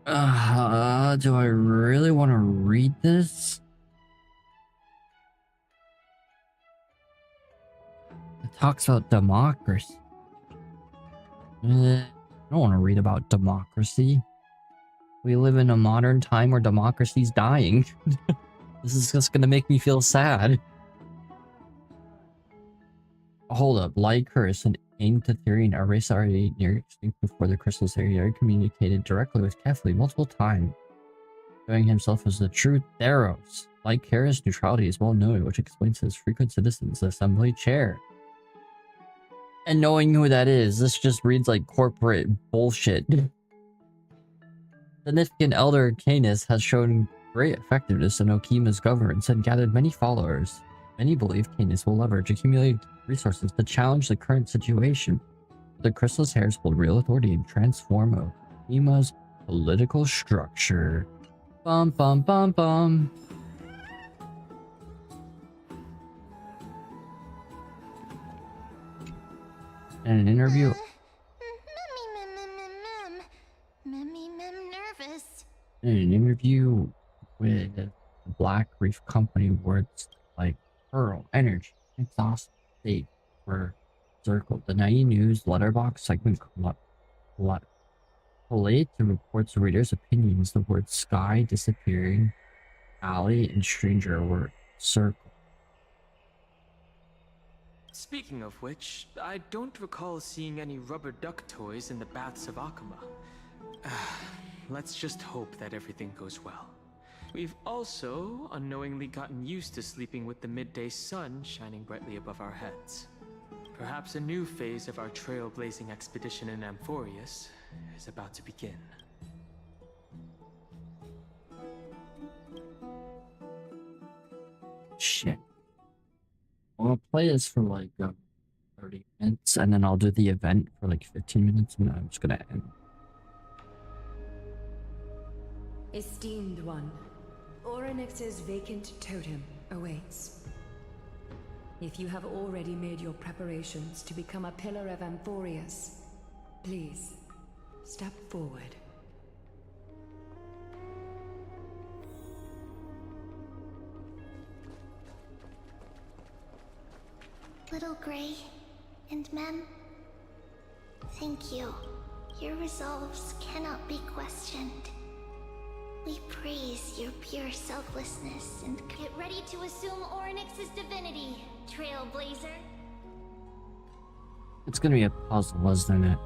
Do I really want to read this? It talks about democracy. I don't want to read about democracy. We live in a modern time where democracy's dying. This is just gonna make me feel sad. Hold up, Lycurgus, an ancient Therian a race already near extinct before the crystals area, communicated directly with Kefli multiple times, showing himself as the true Theros. Lycurgus' neutrality is well known, which explains his frequent citizens assembly chair. And knowing who that is, this just reads like corporate bullshit. Significant Elder Canis has shown great effectiveness in Okima's governance and gathered many followers. Many believe Canis will leverage accumulated resources to challenge the current situation. The Crystal's heirs hold real authority and transform Okima's political structure. Bum bum bum bum. In an interview, nervous. in an interview with the Black Reef Company, words like pearl, energy, exhaust state were circled. The 90 News letterbox segment collated to reports readers' opinions. The words sky, disappearing, alley, and stranger were circled. speaking of which, I don't recall seeing any rubber duck toys in the baths of Akuma. Let's just hope that everything goes well. We've also unknowingly gotten used to sleeping with the midday sun shining brightly above our heads. Perhaps a new phase of our trailblazing expedition in Amphorius is about to begin. Shit. I'll play this for like 30 minutes and then I'll do the event for like 15 minutes and then I'm just gonna end. Esteemed one, Oryx's vacant totem awaits. If you have already made your preparations to become a pillar of Amphorius, please step forward. Little Gray and Mem, thank you. Your resolves cannot be questioned. We praise your pure selflessness and get ready to assume Oryx's divinity, Trailblazer. It's gonna be a puzzle, isn't it?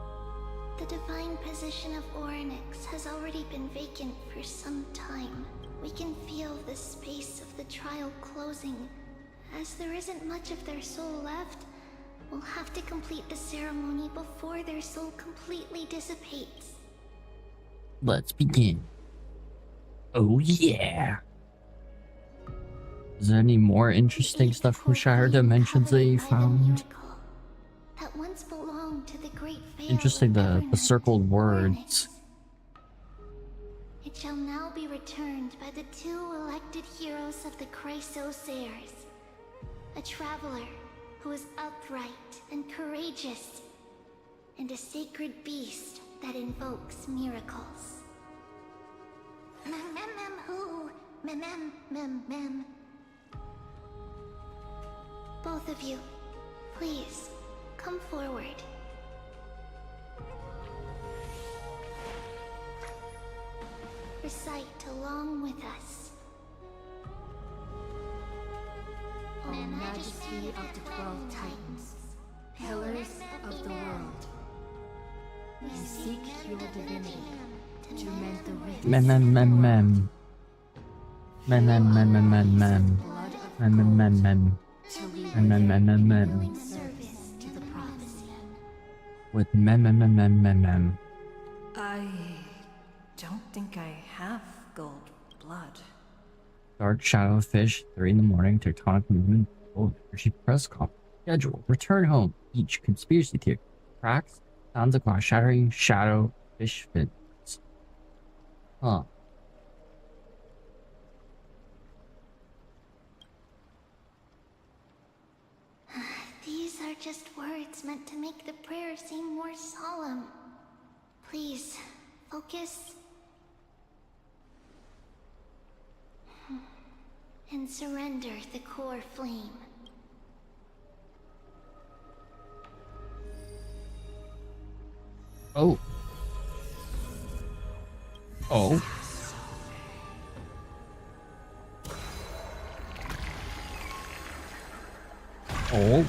The divine position of Oryx has already been vacant for some time. We can feel the space of the trial closing. As there isn't much of their soul left, we'll have to complete the ceremony before their soul completely dissipates. Let's begin. Oh yeah! Is there any more interesting stuff from Shattered Dimensions that you found? That once belonged to the great veil Interesting, the governance, circled words. Oryx. It shall now be returned by the two elected heroes of the Chrysos heirs. A traveler who is upright and courageous, and a sacred beast that invokes miracles. Who? Both of you, please, come forward. Recite along with us. O Majesty of the 12 Titans, Pillars of the World, we seek your divinity to mend the rift. Mem. Till we Mem. willing service to the prophecy. With mem. I don't think I have gold blood. Dark Shadow Fish, 3 in the morning, tectonic movement, oh, energy press conference. Schedule, return home, each conspiracy theory, cracks, sounds of glass shattering, shadow, fish fins. Huh. These are just words meant to make the prayer seem more solemn. Please, focus. And surrender the core flame. Oh. Oh. Oh.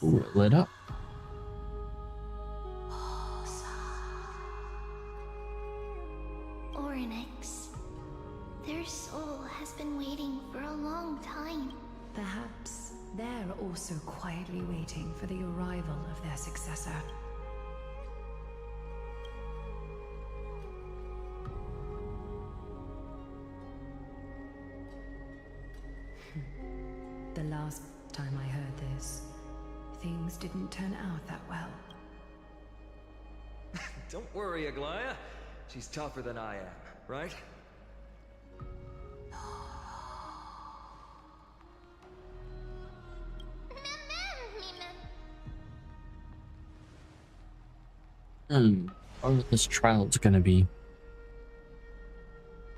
Ooh, it lit up. Oryx. Their soul has been waiting for a long time. Perhaps they're also quietly waiting for the arrival of their successor. The last time I heard this, things didn't turn out that well. Don't worry, Aglaya. She's tougher than I am, right? What this trial is gonna be?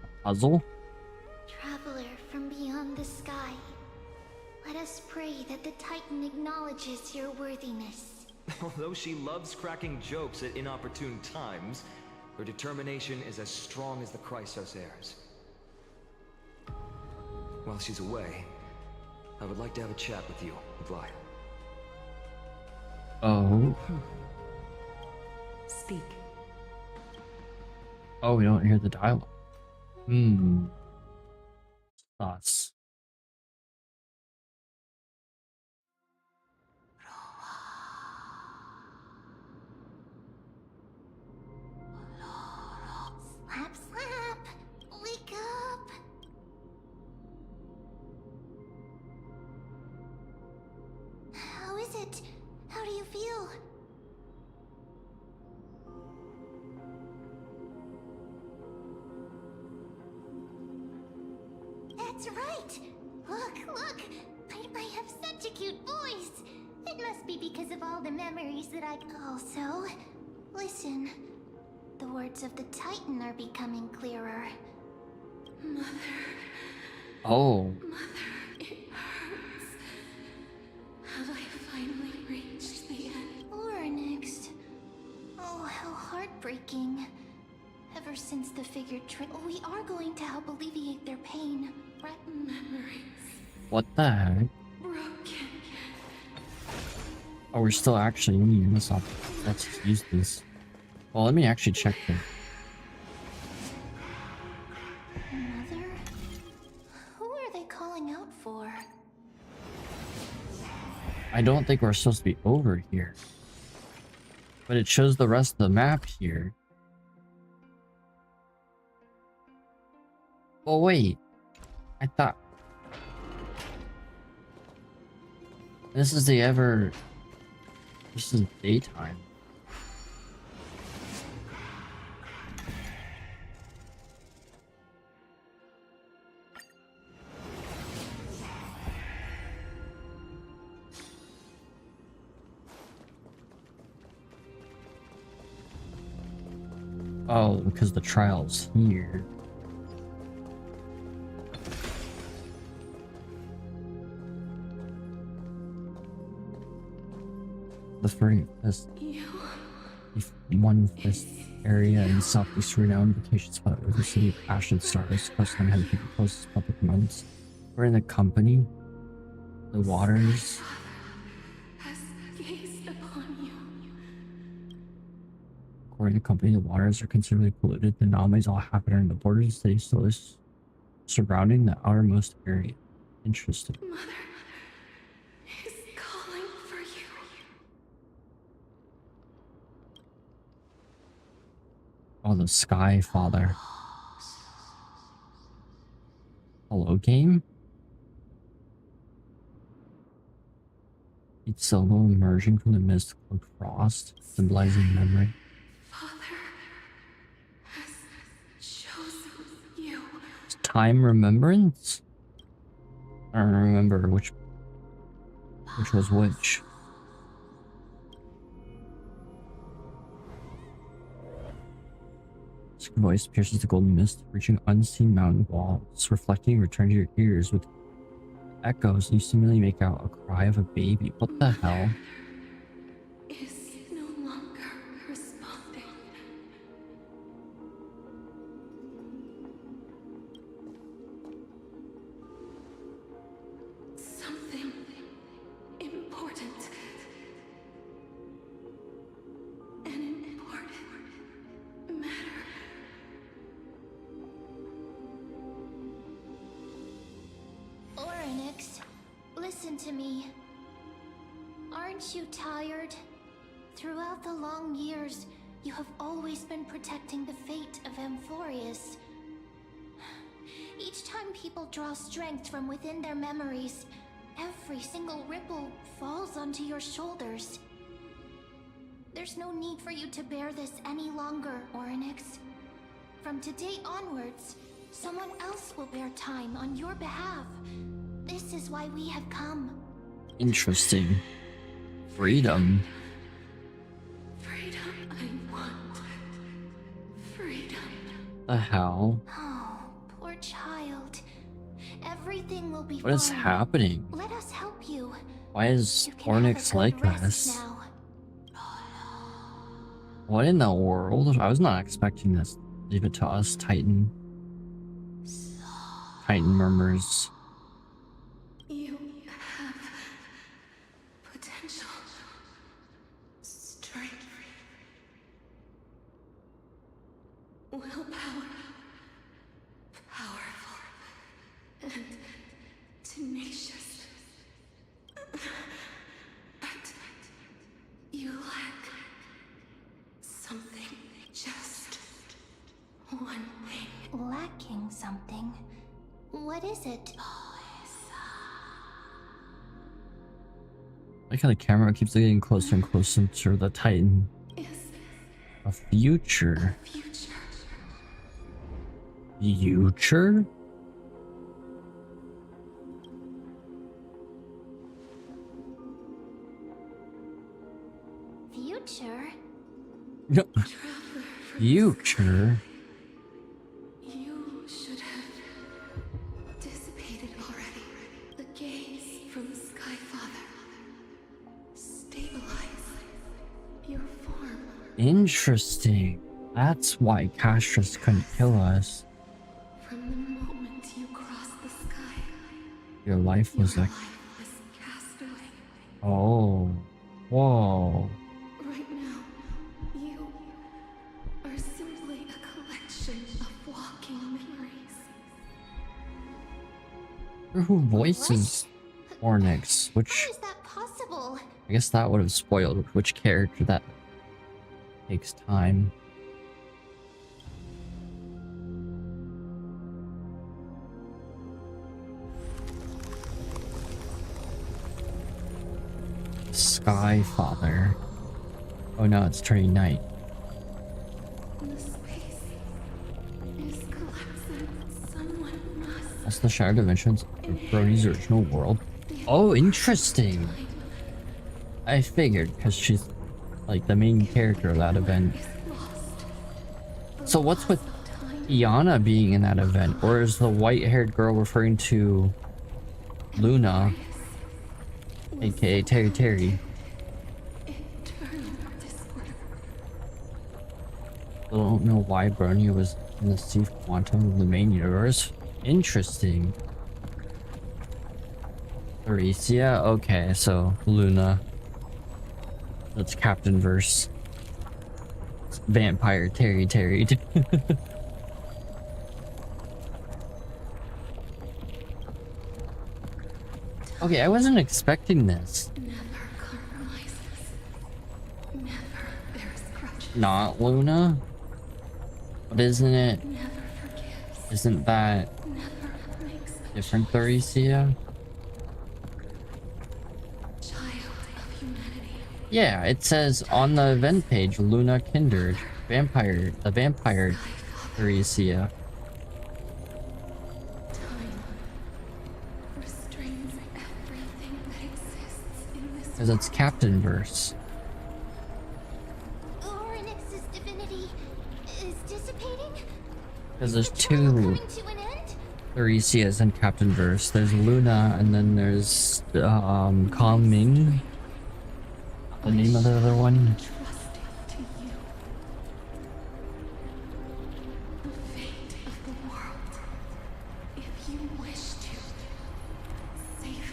A puzzle? Traveler from beyond the sky. Let us pray that the Titan acknowledges your worthiness. Although she loves cracking jokes at inopportune times, her determination is as strong as the Chrysos heirs. While she's away, I would like to have a chat with you, Aglaya. Oh. Speak. Oh, we don't hear the dialogue. Thoughts. Slap, slap! Wake up! How is it? How do you feel? That's right! Look! I have such a cute voice! It must be because of all the memories that I... Also, listen. The words of the Titan are becoming clearer. Mother... Oh. Mother, it hurts. Have I finally reached the end? Or next. Oh, how heartbreaking. Ever since the figured trick, we are going to help alleviate their pain. Right? Memories. What the heck? Broken. Oh, we're still actually using this up. Let's just use this. Well, let me actually check this. Mother? Who are they calling out for? I don't think we're supposed to be over here. But it shows the rest of the map here. Oh, wait. I thought... This is the ever... This is daytime. Oh, because the trial's here. The furnace. You One-fifth area in southeast renowned vacation spot over the city of Ashen Stars. Coastline had been closest public months. We're in the company. The waters. Has gazed upon you. According to the company, the waters are considerably polluted. The anomalies all happen in the borders of the city, so this surrounding the outermost area. Interesting. Mother is calling for you. Oh, the Sky Father. Hello, game? Each syllable emerging from the mist called frost, symbolizing memory. Father has chosen you. Time remembrance? I don't remember which was which. This voice pierces the golden mist, reaching unseen mountain walls, reflecting and returning to your ears with echoes. You seemingly make out a cry of a baby. What the hell? Is no longer responding. Something important. An important matter. Oryx, listen to me. Aren't you tired? Throughout the long years, you have always been protecting the fate of Amphorius. Each time people draw strength from within their memories, every single ripple falls onto your shoulders. There's no need for you to bear this any longer, Oryx. From today onwards, someone else will bear time on your behalf. This is why we have come. Interesting. Freedom. Freedom I want. Freedom. The hell? Oh, poor child. Everything will be What is fine. happening? Let us help you. Why is You can have a Onyx good like rest this? now. What in the world? I was not expecting this. Leave it to us, Titan. Titan murmurs. You have potential, strength, willpower, powerful, and tenacious. But you lack something, just one thing. Lacking something. What is it? Like how the camera keeps getting closer and closer to the Titan. Is A future. future. Future? Future? No. Traveler from Future? You should have dissipated already. The gaze from Sky Father. Stabilize your form. Interesting. That's why Castorice couldn't kill us. From the moment you crossed the sky, Your life was your like, life was cast away. oh, whoa. Right now, you are simply a collection of walking memories. Who voices Onyx? How Which, is that possible? I guess that would have spoiled which character that takes time. Sky Father. Oh no, it's turning night. The space is collapsing. Someone must. That's the Shattered Dimensions of Brody's original world. Oh, interesting. I figured, because she's like the main character of that event. Is lost. So what's with Time Iana being in that event? Or is the white-haired girl referring to Luna, aka Terry? eternal disorder. don't know why Bernie was in the Steve Quantum of the main universe. Interesting. Theresia? Okay, so Luna. That's Captain Verse. It's Vampire Terry. Okay, I wasn't expecting this. Never compromises. Never bears grudges. Not Luna? But isn't it? Never forgives. Isn't that Never makes a different choice. Theresia? Child of humanity. Yeah, it says on the event page, Luna Kindred. The vampire Theresia. Time restrains everything that exists in this Because it's Captain Verse. Orynyx's divinity is dissipating? Because there's The trial two coming to an end? Theresias in Captain Verse. There's Luna and then there's Kang Ming. The name of the other one. trusted to you. The fate of the world. If you wish to save it.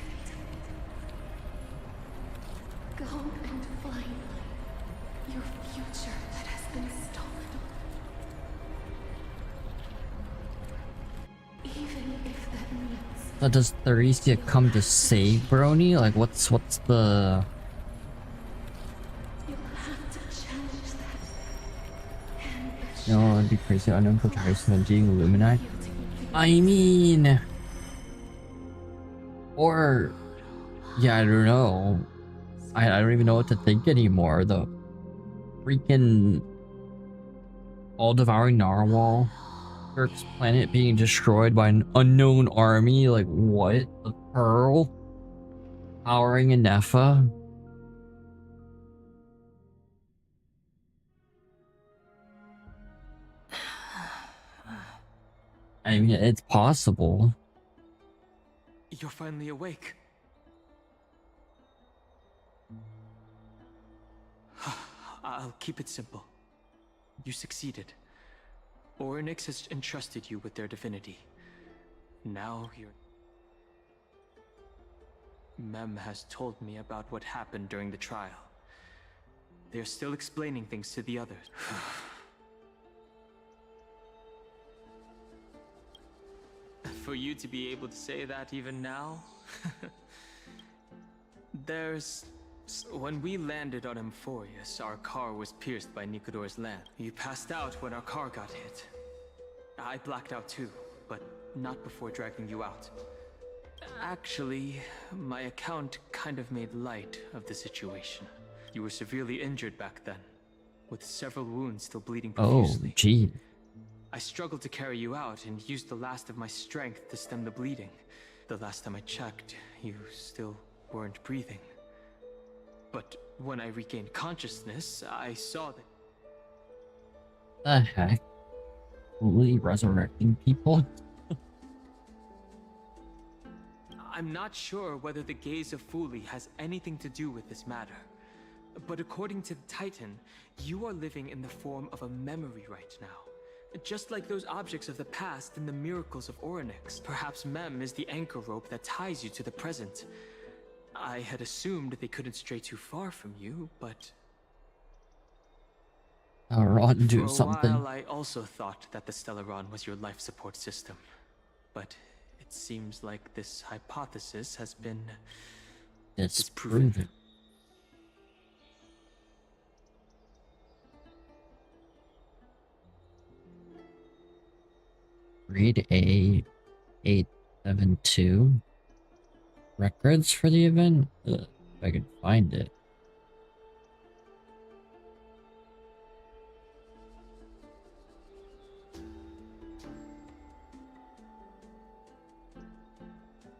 Go and find your future that has been stolen. Even if that means So does Theresia come to save Brony? Like what's the you'll have to challenge that. And you know, it'd be crazy unknown protagonist of being Illuminati. I mean, or yeah, I don't know. I don't even know what to think anymore. The freaking all-devouring narwhal, Kirk's planet being destroyed by an unknown army. Like what? The Pearl powering a Nepha. I mean, it's possible. You're finally awake. I'll keep it simple. You succeeded. Orynyx has entrusted you with their divinity. Now you're... Mem has told me about what happened during the trial. They're still explaining things to the others. For you to be able to say that even now? When we landed on Amphorius, our car was pierced by Nikodor's land. You passed out when our car got hit. I blacked out too, but not before dragging you out. Actually, my account kind of made light of the situation. You were severely injured back then, with several wounds still bleeding Oh, profusely. gee. I struggled to carry you out and used the last of my strength to stem the bleeding. The last time I checked, you still weren't breathing. But when I regained consciousness, I saw that... The heck? Really resurrecting people? I'm not sure whether the gaze of Fuli has anything to do with this matter. But according to the Titan, you are living in the form of a memory right now. Just like those objects of the past and the miracles of Orynyx, perhaps Mem is the anchor rope that ties you to the present. I had assumed they couldn't stray too far from you, but... Ron, do For a something. while, I also thought that the Stellaron was your life support system. But it seems like this hypothesis has been disproven. Disproven. Read A872. Records for the event? Ugh, if I could find it.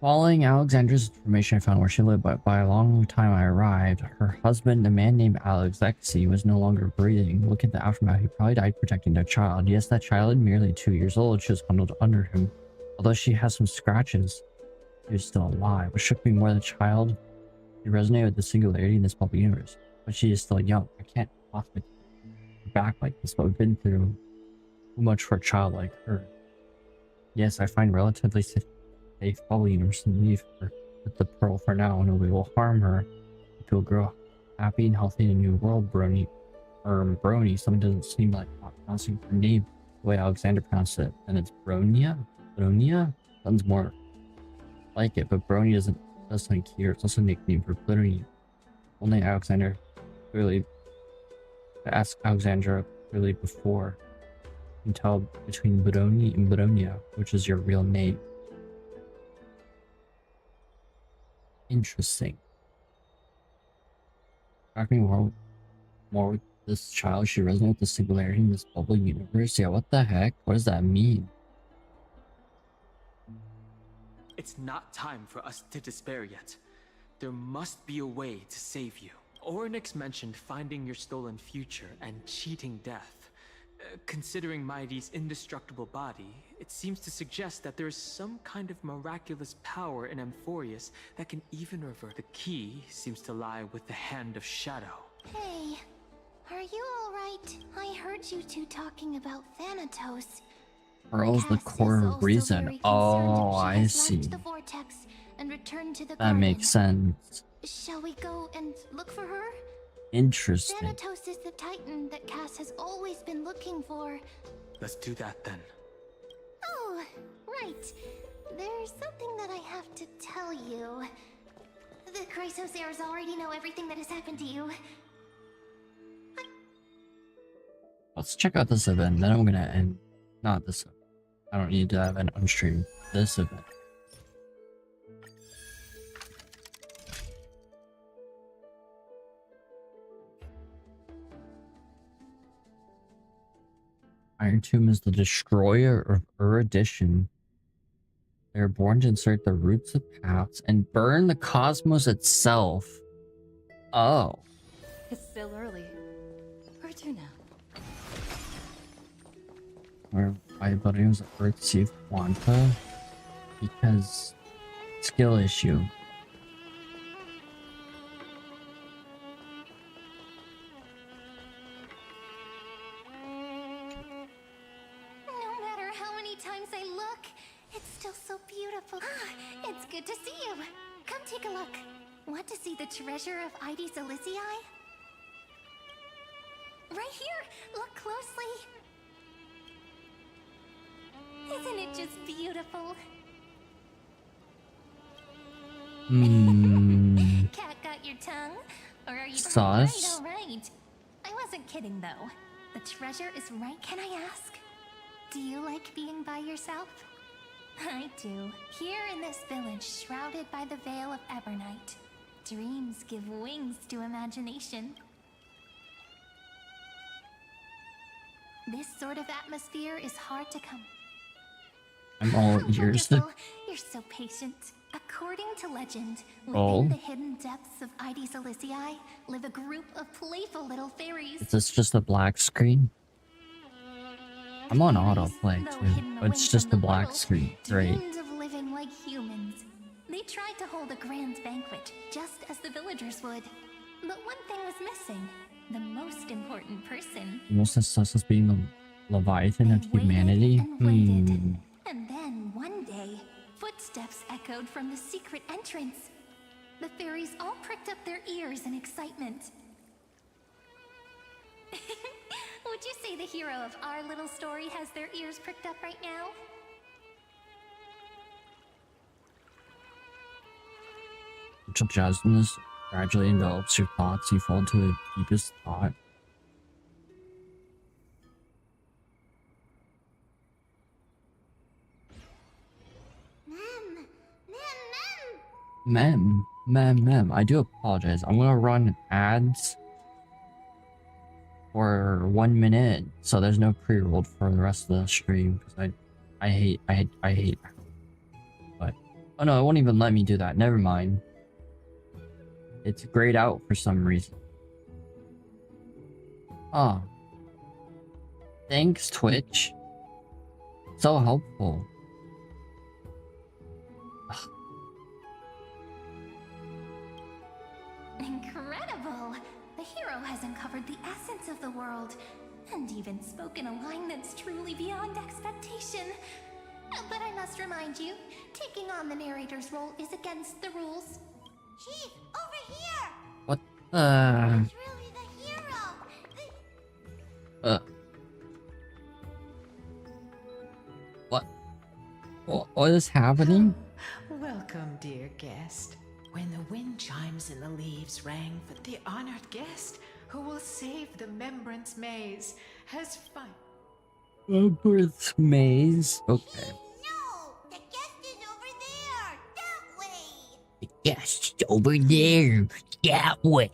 Following Alexandra's information I found where she lived, but by a long time I arrived, her husband, a man named Alexei, was no longer breathing. Look at the aftermath. He probably died protecting their child. Yes, that child, merely 2 years old, she was bundled under him. Although she has some scratches, she was still alive. What shook me more than the child, she resonated with the singularity in this public universe. But she is still young. I can't possibly back like this, but we've been through too much for a child like her. Yes, I find relatively safe Bubble Universe and leave her with the pearl for now. Nobody will harm her to a girl happy and healthy in a new world, Brony. Brony, something doesn't seem like pronouncing her name the way Alexander pronounced it. And it's Bronia? Bronia? Sounds more like it, but Brony doesn't sound cute. It's also a nickname for Brony. Only Alexander clearly ask Alexandra clearly before. You can tell between Brony and Bronia, which is your real name. Interesting. Talking more with this child, she resonates with the singularity in this bubble universe. Yeah, what the heck? What does that mean? It's not time for us to despair yet. There must be a way to save you. Ornyx mentioned finding your stolen future and cheating death. Considering Mighty's indestructible body, it seems to suggest that there is some kind of miraculous power in Amphorius that can even revert. The key seems to lie with the Hand of Shadow. Hey, are you alright? I heard you two talking about Thanatos. Pearl's the core reason. Oh, I see. The vortex and returned to the that makes sense. Shall we go and look for her? Interesting. Thanatos is the Titan that Cass has always been looking for. Let's do that then. Oh, right. There's something that I have to tell you. The Chrysosaurs already know everything that has happened to you. Let's check out this event, then I'm gonna end. Not this event. I don't need to have an on stream. This event. Iron Tomb is the destroyer of Erudition. They are born to insert the roots of paths and burn the cosmos itself. Oh. It's still early. Where to now? I thought it was Earthsea Quanta because skill issue. No matter how many times I look, it's still so beautiful. Ah, it's good to see you. Come take a look. Want to see the treasure of Ides Elysiae? Right here. Look closely. Isn't it just beautiful? Cat got your tongue? Or are you Sauce? All right. I wasn't kidding though. The treasure is right. Can I ask? Do you like being by yourself? I do. Here in this village, shrouded by the veil of Ebernite, dreams give wings to imagination. This sort of atmosphere is hard to come. I'm all ears. Wonderful. You're so patient. According to legend, within the hidden depths of Ides Elysiae live a group of playful little fairies. Is this just a black screen? I'm on autoplay too. It's just a black screen. Great. Dreamed of living like humans. They tried to hold a grand banquet, just as the villagers would. But one thing was missing. The most important person. Most as being the Leviathan of humanity? And then, one day, footsteps echoed from the secret entrance. The fairies all pricked up their ears in excitement. Would you say the hero of our little story has their ears pricked up right now? Until jasmine gradually envelops your thoughts, you fall into the deepest thought. Mem. I do apologize. I'm gonna run ads for 1 minute, so there's no pre-rolled for the rest of the stream because I hate. But oh no, it won't even let me do that. Never mind. It's grayed out for some reason. Oh. Thanks, Twitch. So helpful. Incredible! The hero has uncovered the essence of the world. and even spoken a line that's truly beyond expectation. But I must remind you, taking on the narrator's role is against the rules. Chief, over here! What He's really the hero! What is happening? Welcome, dear guest. When the wind chimes in the leaves rang for the honored guest who will save the Membrance Maze has Birth maze. Okay. No! The guest is over there! That way! The guest over there. That way.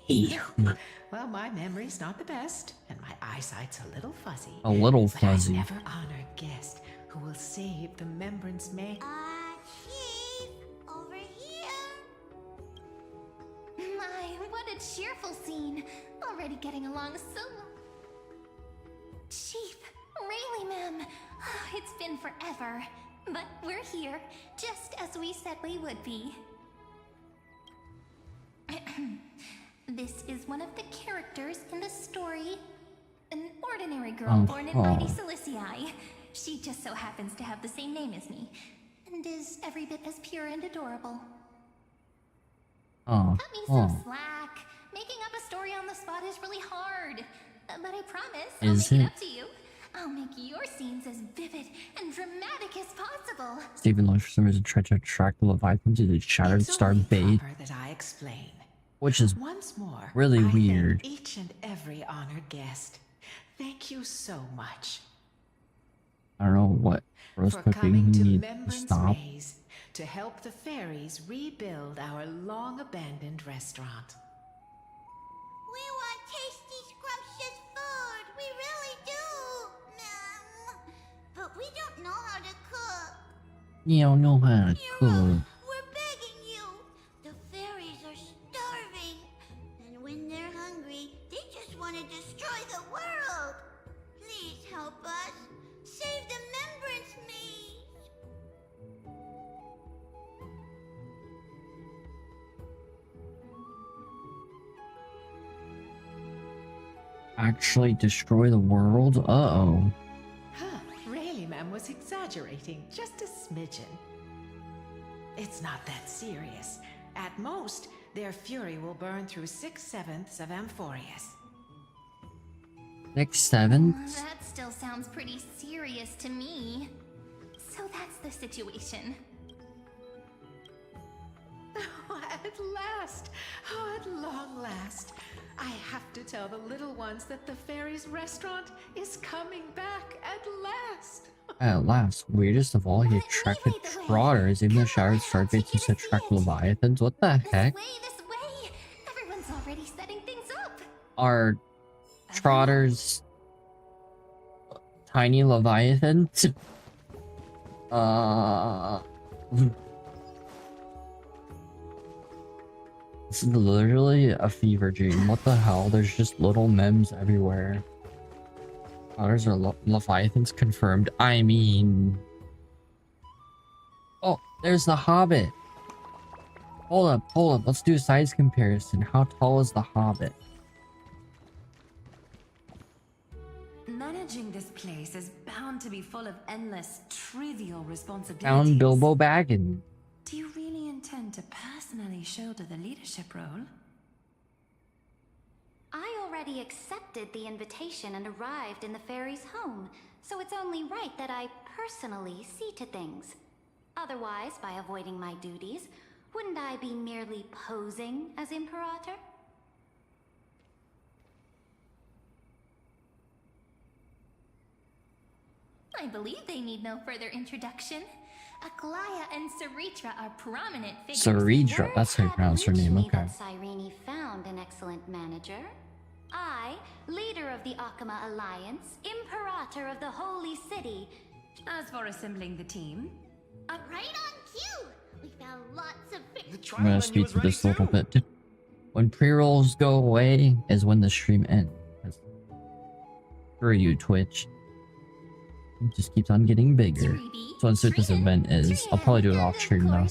Well, my memory's not the best, and my eyesight's a little fuzzy. A little But fuzzy. I never honor guest who will save the Membrance Maze. Chief, over here! My, what a cheerful scene! Already getting along so... Chief, really, ma'am. It's been forever. But we're here, just as we said we would be. This is one of the characters in the story. An ordinary girl born in mighty Silicii. She just so happens to have the same name as me, and is every bit as pure and adorable. Cut me some slack. Making up a story on the spot is really hard. But I promise I'll make it up to you. I'll make your scenes as vivid and dramatic as possible. Stephen Lynch for some reason tried to attract the Leviathan to the Shattered Star bait, That I explain. which is Once more, really I thank weird. each and every honored guest. Thank you so much I don't know what roast for cooking coming to needs to Membrance stop. Maze to help the fairies rebuild our long-abandoned restaurant. We want tasty, scrumptious food. We really do, ma'am. But we don't know how to cook. You don't know how to cook. We're begging you. The fairies are starving. And when they're hungry, they just want to destroy the world. Please help us. Save the Membrance Maze. Actually destroy the world? Uh-oh. Huh, really, ma'am, was exaggerating. Just a smidgen. It's not that serious. At most, their fury will burn through 6/7 of Amphorius. 6/7? That still sounds pretty serious to me. So that's the situation. Oh, at last! Oh, at long last! I have to tell the little ones that the fairies' restaurant is coming back at last! At last, weirdest of all, he attracted trotters, even though Shattered Star baits used to attract Leviathans. What the heck? This way! Everyone's already setting things up! Are trotters tiny Leviathans? This is literally a fever dream. What the hell? There's just little memes everywhere. Trotters are Leviathans confirmed. I mean... Oh, there's the Hobbit. Hold up. Let's do a size comparison. How tall is the Hobbit? Managing this place is bound to be full of endless, trivial responsibilities. Down Bilbo Baggins. Do you really intend to personally shoulder the leadership role? I already accepted the invitation and arrived in the fairy's home, so it's only right that I personally see to things. Otherwise, by avoiding my duties, wouldn't I be merely posing as Imperator? I believe they need no further introduction. Aglaya and Cerydra are prominent figures. Cerydra, that's how you pronounce her name, okay. That Cyrene found an excellent manager. I, leader of the Akama Alliance, Imperator of the Holy City. As for assembling the team, Right on cue! We found lots of... I'm gonna speed through this a little bit. When pre-rolls go away is when the stream ends. Screw you, Twitch. It just keeps on getting bigger. So once this event is, I'll probably do it off stream though.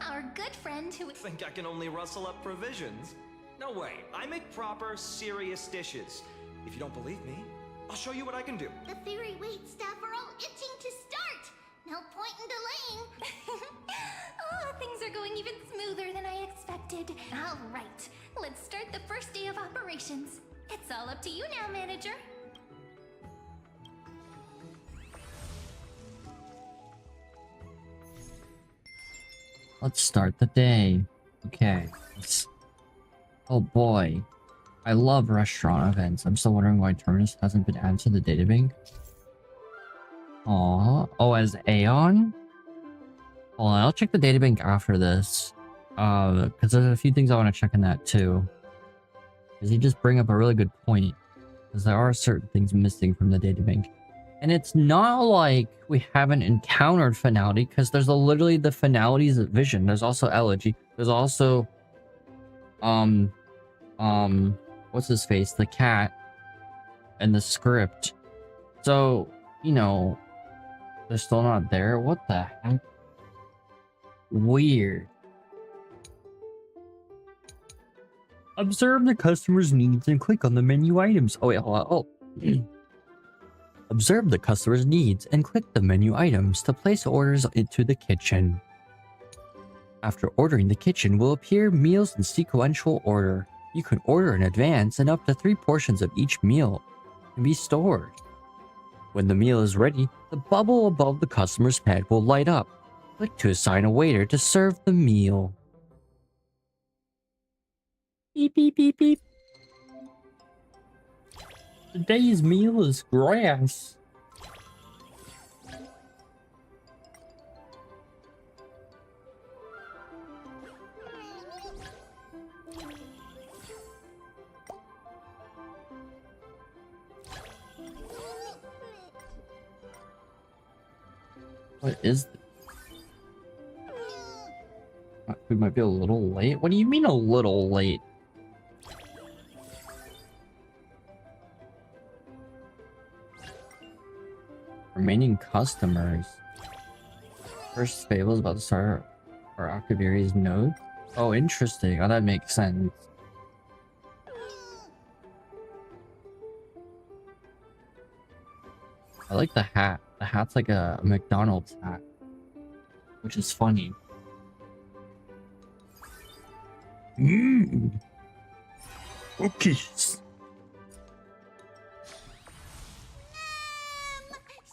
Our good friend who... Think I can only rustle up provisions? No way. I make proper, serious dishes. If you don't believe me, I'll show you what I can do. The fairy wait staff are all itching to start. No point in delaying. Oh, things are going even smoother than I expected. All right, let's start the first day of operations. It's all up to you now, manager. Let's start the day. Okay. Oh boy. I love restaurant events. I'm still wondering why Terminus hasn't been added to the databank. Aww. Oh, as Aeon? Hold on, I'll check the databank after this. Because there's a few things I want to check in that too. Because you just bring up a really good point. Because there are certain things missing from the databank. And it's not like we haven't encountered finality, because there's literally the finalities of vision. There's also elegy. There's also what's his face? The cat and the script. So, you know, they're still not there. What the heck? Weird. Observe the customer's needs and click on the menu items. Oh wait, hold on. Oh. Observe the customer's needs and click the menu items to place orders into the kitchen. After ordering, the kitchen will appear meals in sequential order. You can order in advance, and up to 3 portions of each meal can be stored. When the meal is ready, the bubble above the customer's head will light up. Click to assign a waiter to serve the meal. Beep, beep, beep, beep. Today's meal is grass. What is this? We might be a little late. What do you mean a little late? Remaining customers. First Fable is about to start our Octavari's node. Oh, interesting. Oh, that makes sense. I like the hat. The hat's like a McDonald's hat, which is funny. Mmm. Cookies.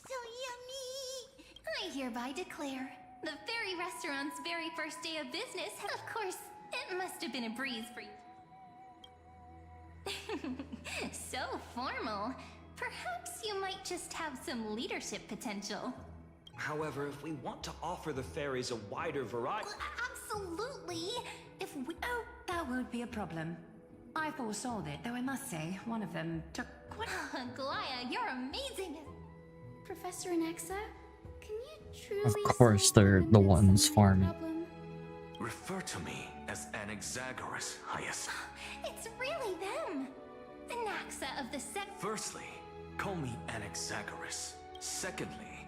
So yummy! I hereby declare the fairy restaurant's very first day of business. Of course, it must have been a breeze for you. So formal. Perhaps you might just have some leadership potential. However, if we want to offer the fairies a wider variety... Absolutely! If we... Oh, that won't be a problem. I foresaw it, though I must say, one of them took quite... Glaya, you're amazing! Professor Anaxa, can you truly... Of course, they're the ones farming. Refer to me as Anaxagoras, Hyas. It's really them! Anaxa of the sect... Firstly, call me Anaxagoras. Secondly,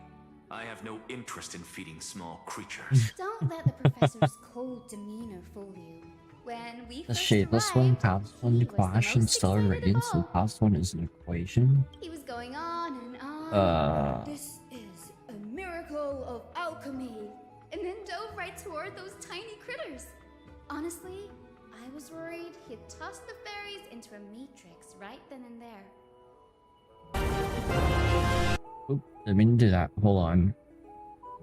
I have no interest in feeding small creatures. Don't let the professor's cold demeanor fool you. When we The first shapeless one, arrived, past one, he was the Clash, and most Stellar excited of Radiance, and all. past one is an equation. He was going on and on. This is a miracle of alchemy. And then dove right toward those tiny critters. Honestly, I was worried he'd toss the fairies into a matrix right then and there. Oop, didn't mean to do that. Hold on.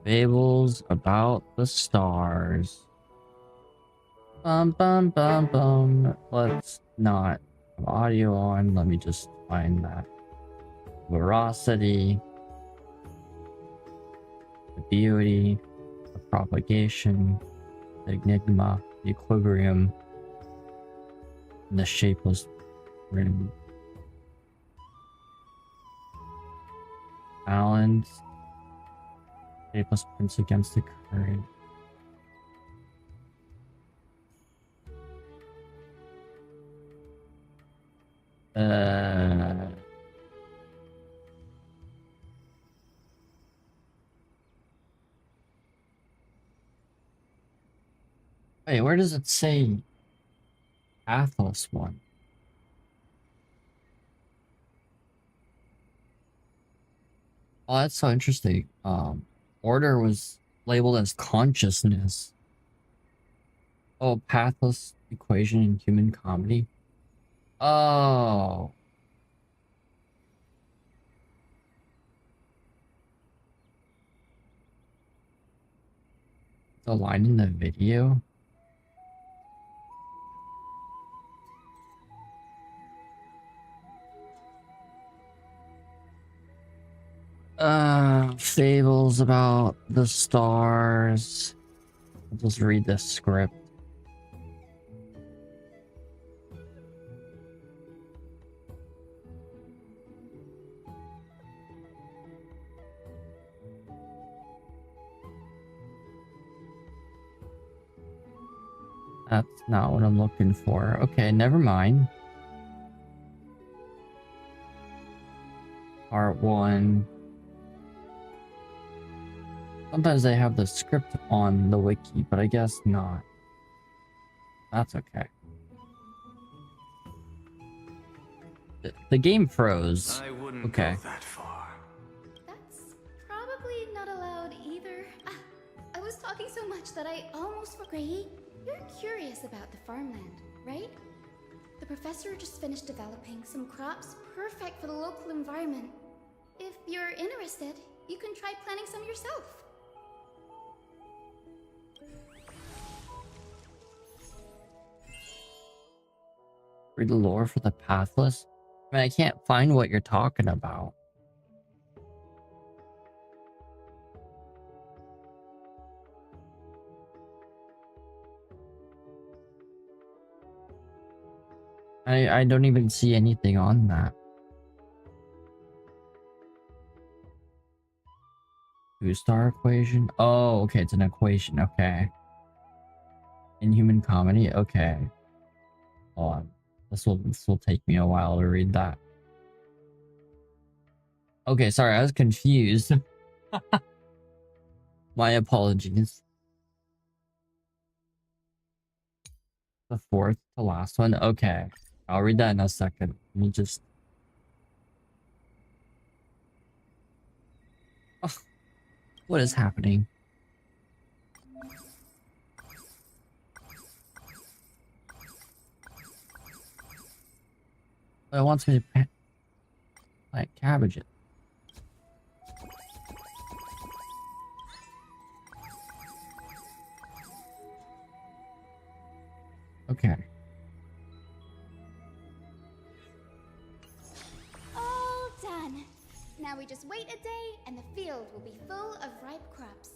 Fables about the stars. Bum bum bum bum. Let's not have audio on. Let me just find that. Veracity. The beauty. The propagation. The enigma. The equilibrium. And the shapeless rim. Balance. Shapeless prince against the current. Wait, where does it say Atlas one? Oh, that's so interesting. Order was labeled as consciousness. Oh, pathless equation in human comedy. Oh. The line in the video. Fables about the stars. I'll just read the script. That's not what I'm looking for. Okay, never mind. Part 1. Sometimes they have the script on the wiki, but I guess not. That's okay. The game froze. I wouldn't okay. go that far. That's probably not allowed either. I was talking so much that I almost forgot. You're curious about the farmland, right? The professor just finished developing some crops perfect for the local environment. If you're interested, you can try planting some yourself. Read the lore for the pathless? I mean, I can't find what you're talking about. I don't even see anything on that. Two-star equation? Oh, okay, it's an equation, okay. Inhuman comedy? Okay. Hold on. This will take me a while to read that. Okay, sorry, I was confused. My apologies. The fourth to last one? Okay. I'll read that in a second. Let me just... Oh, what is happening? It wants me to plant cabbages. Okay. All done. Now we just wait a day and the field will be full of ripe crops.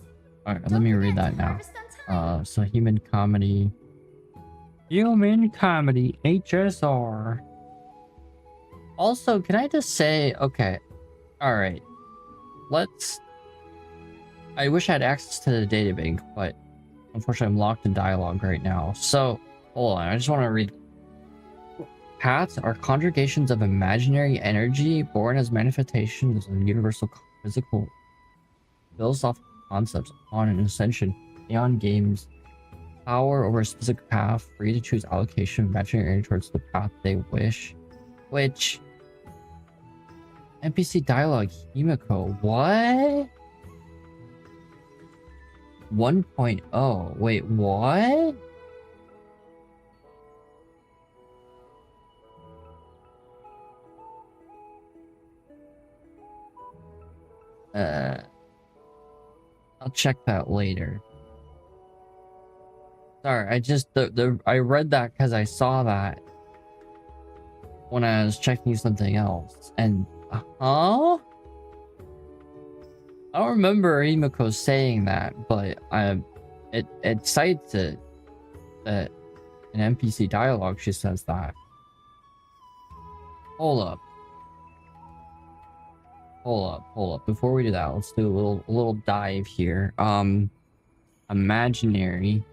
Alright, let me read that now. So human comedy. Human comedy, HSR. Also, can I just say, okay, alright. I wish I had access to the databank, but unfortunately I'm locked in dialogue right now. So, hold on, I just want to read. Paths are conjugations of imaginary energy born as manifestations of universal physical philosophical concepts on an ascension. Aeon games power over a specific path, free to choose allocation of imaginary energy towards the path they wish. Which... NPC dialogue, Himiko, what? 1.0, wait, what? I'll check that later. Sorry, I just I read that because I saw that when I was checking something else, and I don't remember Himiko saying that, but it cites it that in NPC dialogue she says that. Hold up. Before we do that, let's do a little dive here. Imaginary.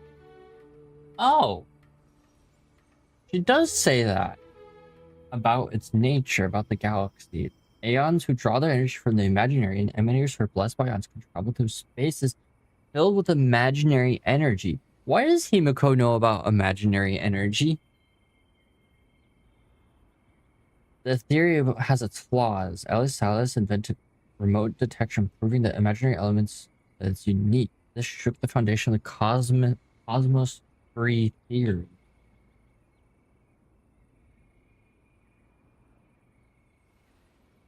Oh, she does say that about its nature, about the galaxy. Aeons who draw their energy from the imaginary and emanators who are blessed by ions can travel through spaces filled with imaginary energy. Why does Himiko know about imaginary energy? The theory has its flaws. Ellis Salas invented remote detection, proving that imaginary elements is unique. This shook the foundation of the cosmos free theory.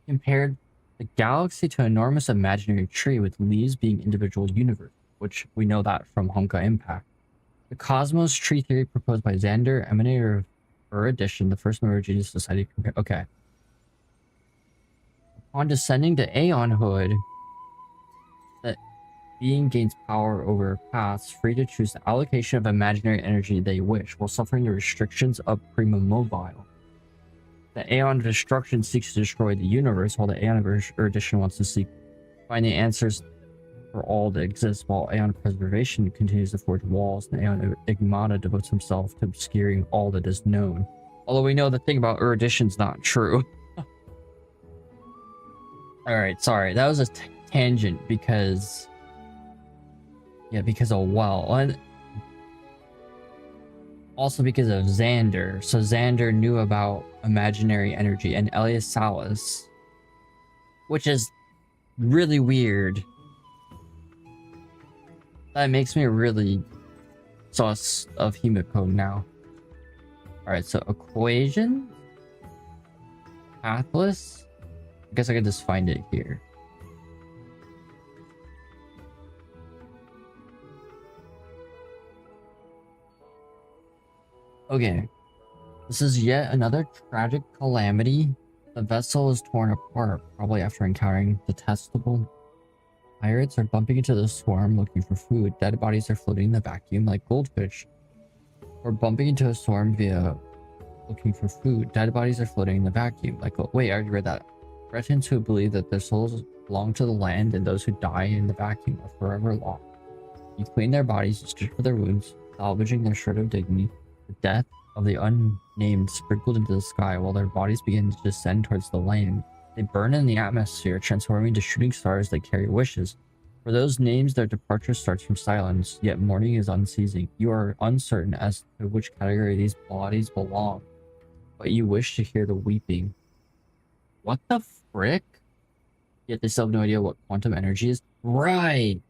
Compared the galaxy to an enormous imaginary tree with leaves being individual universes, which we know that from Honka Impact. The cosmos tree theory proposed by Xander, emanator of erudition, the first member of Genius Society. Okay. Upon descending to Aeonhood, the being gains power over paths, free to choose the allocation of imaginary energy they wish, while suffering the restrictions of Prima Mobile. The Aeon of Destruction seeks to destroy the universe, while the Aeon of Erudition wants to find the answers for all that exists, while Aeon of Preservation continues to forge walls, and Aeon of Igmata devotes himself to obscuring all that is known. Although we know the thing about Erudition's not true. Alright, sorry. That was a tangent because... Yeah, because of well. And also because of Xander. So Xander knew about imaginary energy and Elias Salas. Which is really weird. That makes me really sus of Himiko now. Alright, so equation? Pathless? I guess I could just find it here. Okay. This is yet another tragic calamity. The vessel is torn apart, probably after encountering detestable pirates are bumping into the swarm looking for food. Dead bodies are floating in the vacuum like goldfish. Or bumping into a swarm via looking for food. Dead bodies are floating in the vacuum like... Wait, I already read that. Cretans who believe that their souls belong to the land and those who die in the vacuum are forever lost. You clean their bodies, stitch for their wounds, salvaging their shred of dignity. The death of the unnamed sprinkled into the sky while their bodies begin to descend towards the land. They burn in the atmosphere, transforming into shooting stars that carry wishes. For those names, their departure starts from silence, yet mourning is unceasing. You are uncertain as to which category these bodies belong, but you wish to hear the weeping. What the frick? Yet they still have no idea what quantum energy is? Right!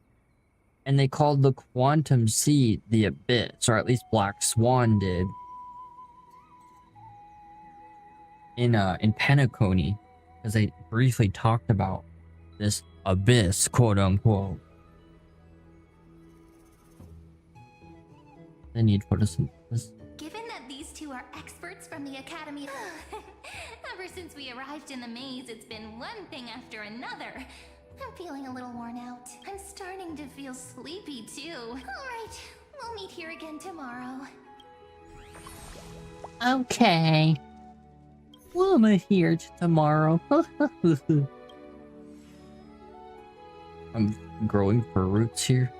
And they called the quantum seed the Abyss, or at least Black Swan did. In Penacony, because they briefly talked about this abyss, quote unquote. The need for photosynthesis. Given that these two are experts from the Academy, ever since we arrived in the maze, it's been one thing after another. I'm feeling a little worn out. I'm starting to feel sleepy too. All right, we'll meet here again tomorrow. Okay. We'll meet here tomorrow. I'm growing fur roots here.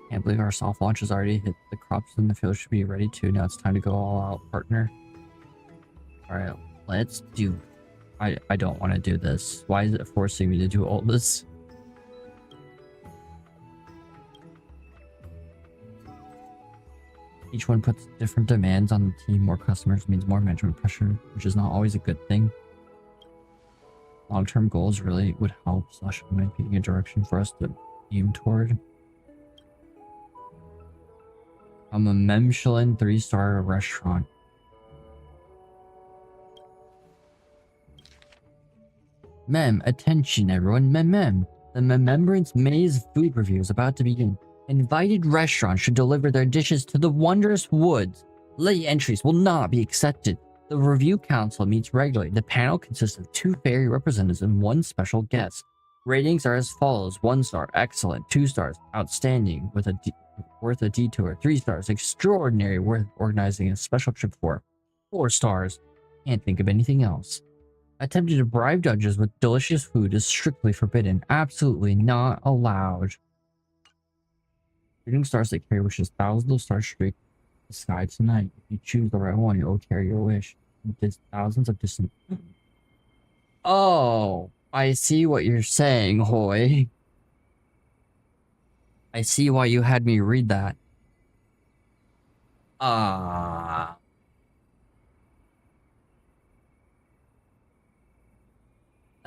Can't believe our soft launch has already hit. The crops in the field should be ready too. Now it's time to go all out, partner. Alright, let's do... I don't want to do this. Why is it forcing me to do all this? Each one puts different demands on the team. More customers means more management pressure, which is not always a good thing. Long-term goals really would help, / might be a direction for us to aim toward. I'm a Michelin 3-star restaurant. Mem, attention everyone, mem. The Remembrance Maze food review is about to begin. Invited restaurants should deliver their dishes to the Wondrous Woods. Late entries will not be accepted. The review council meets regularly. The panel consists of 2 fairy representatives and 1 special guest. Ratings are as follows: 1 star, excellent; 2 stars, outstanding, worth a detour; 3 stars, extraordinary, worth organizing a special trip for; 4 stars, can't think of anything else. Attempting to bribe judges with delicious food is strictly forbidden. Absolutely not allowed. Shooting stars that carry wishes. Thousands of stars streak the sky tonight. If you choose the right one, it will carry your wish. There's thousands of distant... Oh, I see what you're saying, Hoy. I see why you had me read that.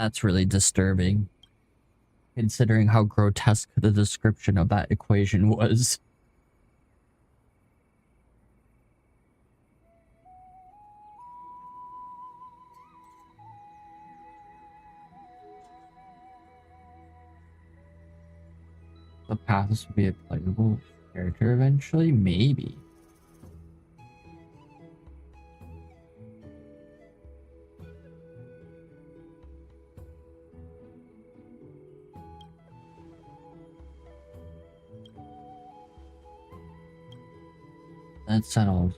That's really disturbing, considering how grotesque the description of that equation was. The Pathos would be a playable character eventually? Maybe. That's settled.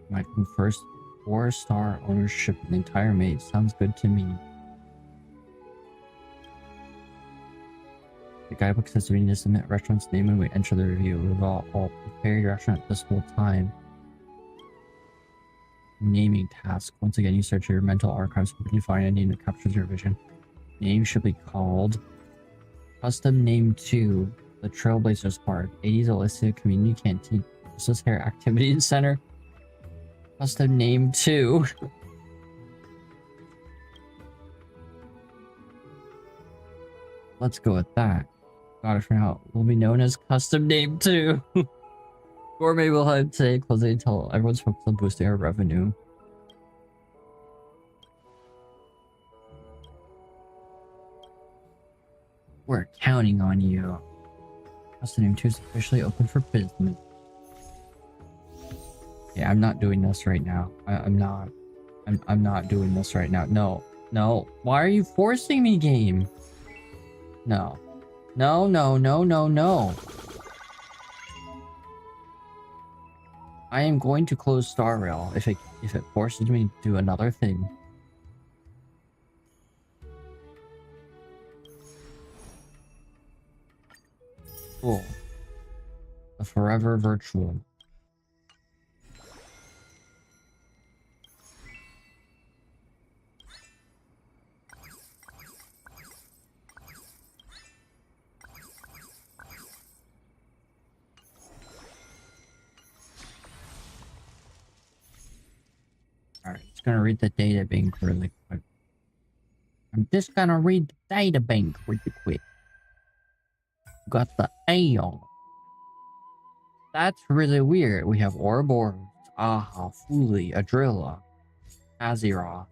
Might come first 4-star ownership of the entire maze. Sounds good to me. The guidebook says we need to submit restaurant's name when we enter the review. We've all prepared your restaurant this whole time. Naming task. Once again, you search your mental archives when you find a name that captures your vision. Name should be called Custom Name 2, the Trailblazers Park, 80s Illicit Community Canteen, Christmas Hair Activity Center. Custom Name 2. Let's go with that. Got it for now. Will be known as Custom Name 2. Gourmet will have today closing until everyone's focused on boosting our revenue. We're counting on you. Custom Name 2 is officially open for business. Yeah, I'm not doing this right now. I'm not doing this right now. No. No. Why are you forcing me, game? No. No, no, no, no, no. I am going to close Star Rail if it forces me to do another thing. Cool. A forever virtual. Alright, just gonna read the data bank really quick. I'm just gonna read the data bank really quick. Got the A on it. That's really weird. We have Ouroboros, Aha, Fuli, Adrilla, Azeroth,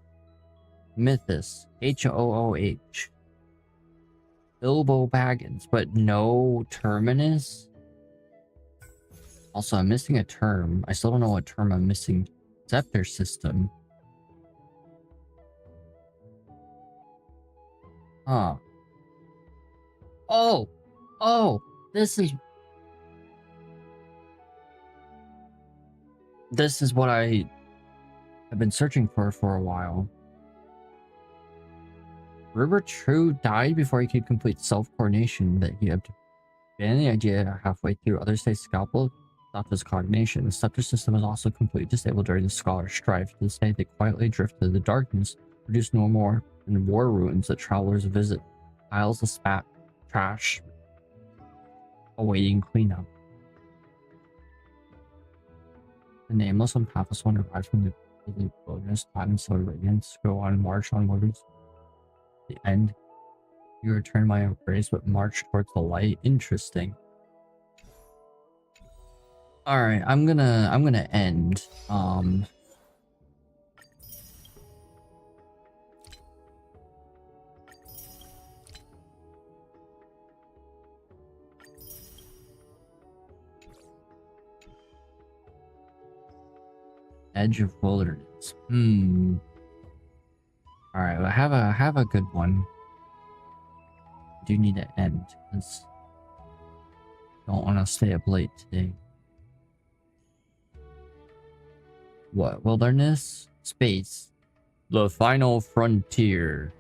Mythos, Hooh, Bilbo Baggins, but no Terminus. Also, I'm missing a term. I still don't know what term I'm missing. Scepter system. Huh. Oh! Oh! This is what I have been searching for a while. River True died before he could complete self-coordination that he abandoned the idea halfway through. Others say Scalpel stopped his coordination. The scepter system was also completely disabled during the Scholar's strife. To this day, they quietly drifted in the darkness, produced no more than war ruins that travelers visit. Piles of spat, trash, awaiting cleanup. The nameless and pathless one arrived from the wilderness, platinum silver radiance, go on march onwards. The end. You return my embrace, but march towards the light. Interesting. Alright, I'm gonna end. Edge of Wilderness. Alright, well, have a good one. I do need to end because I don't want to stay up late today. What? Wilderness? Space. The final frontier.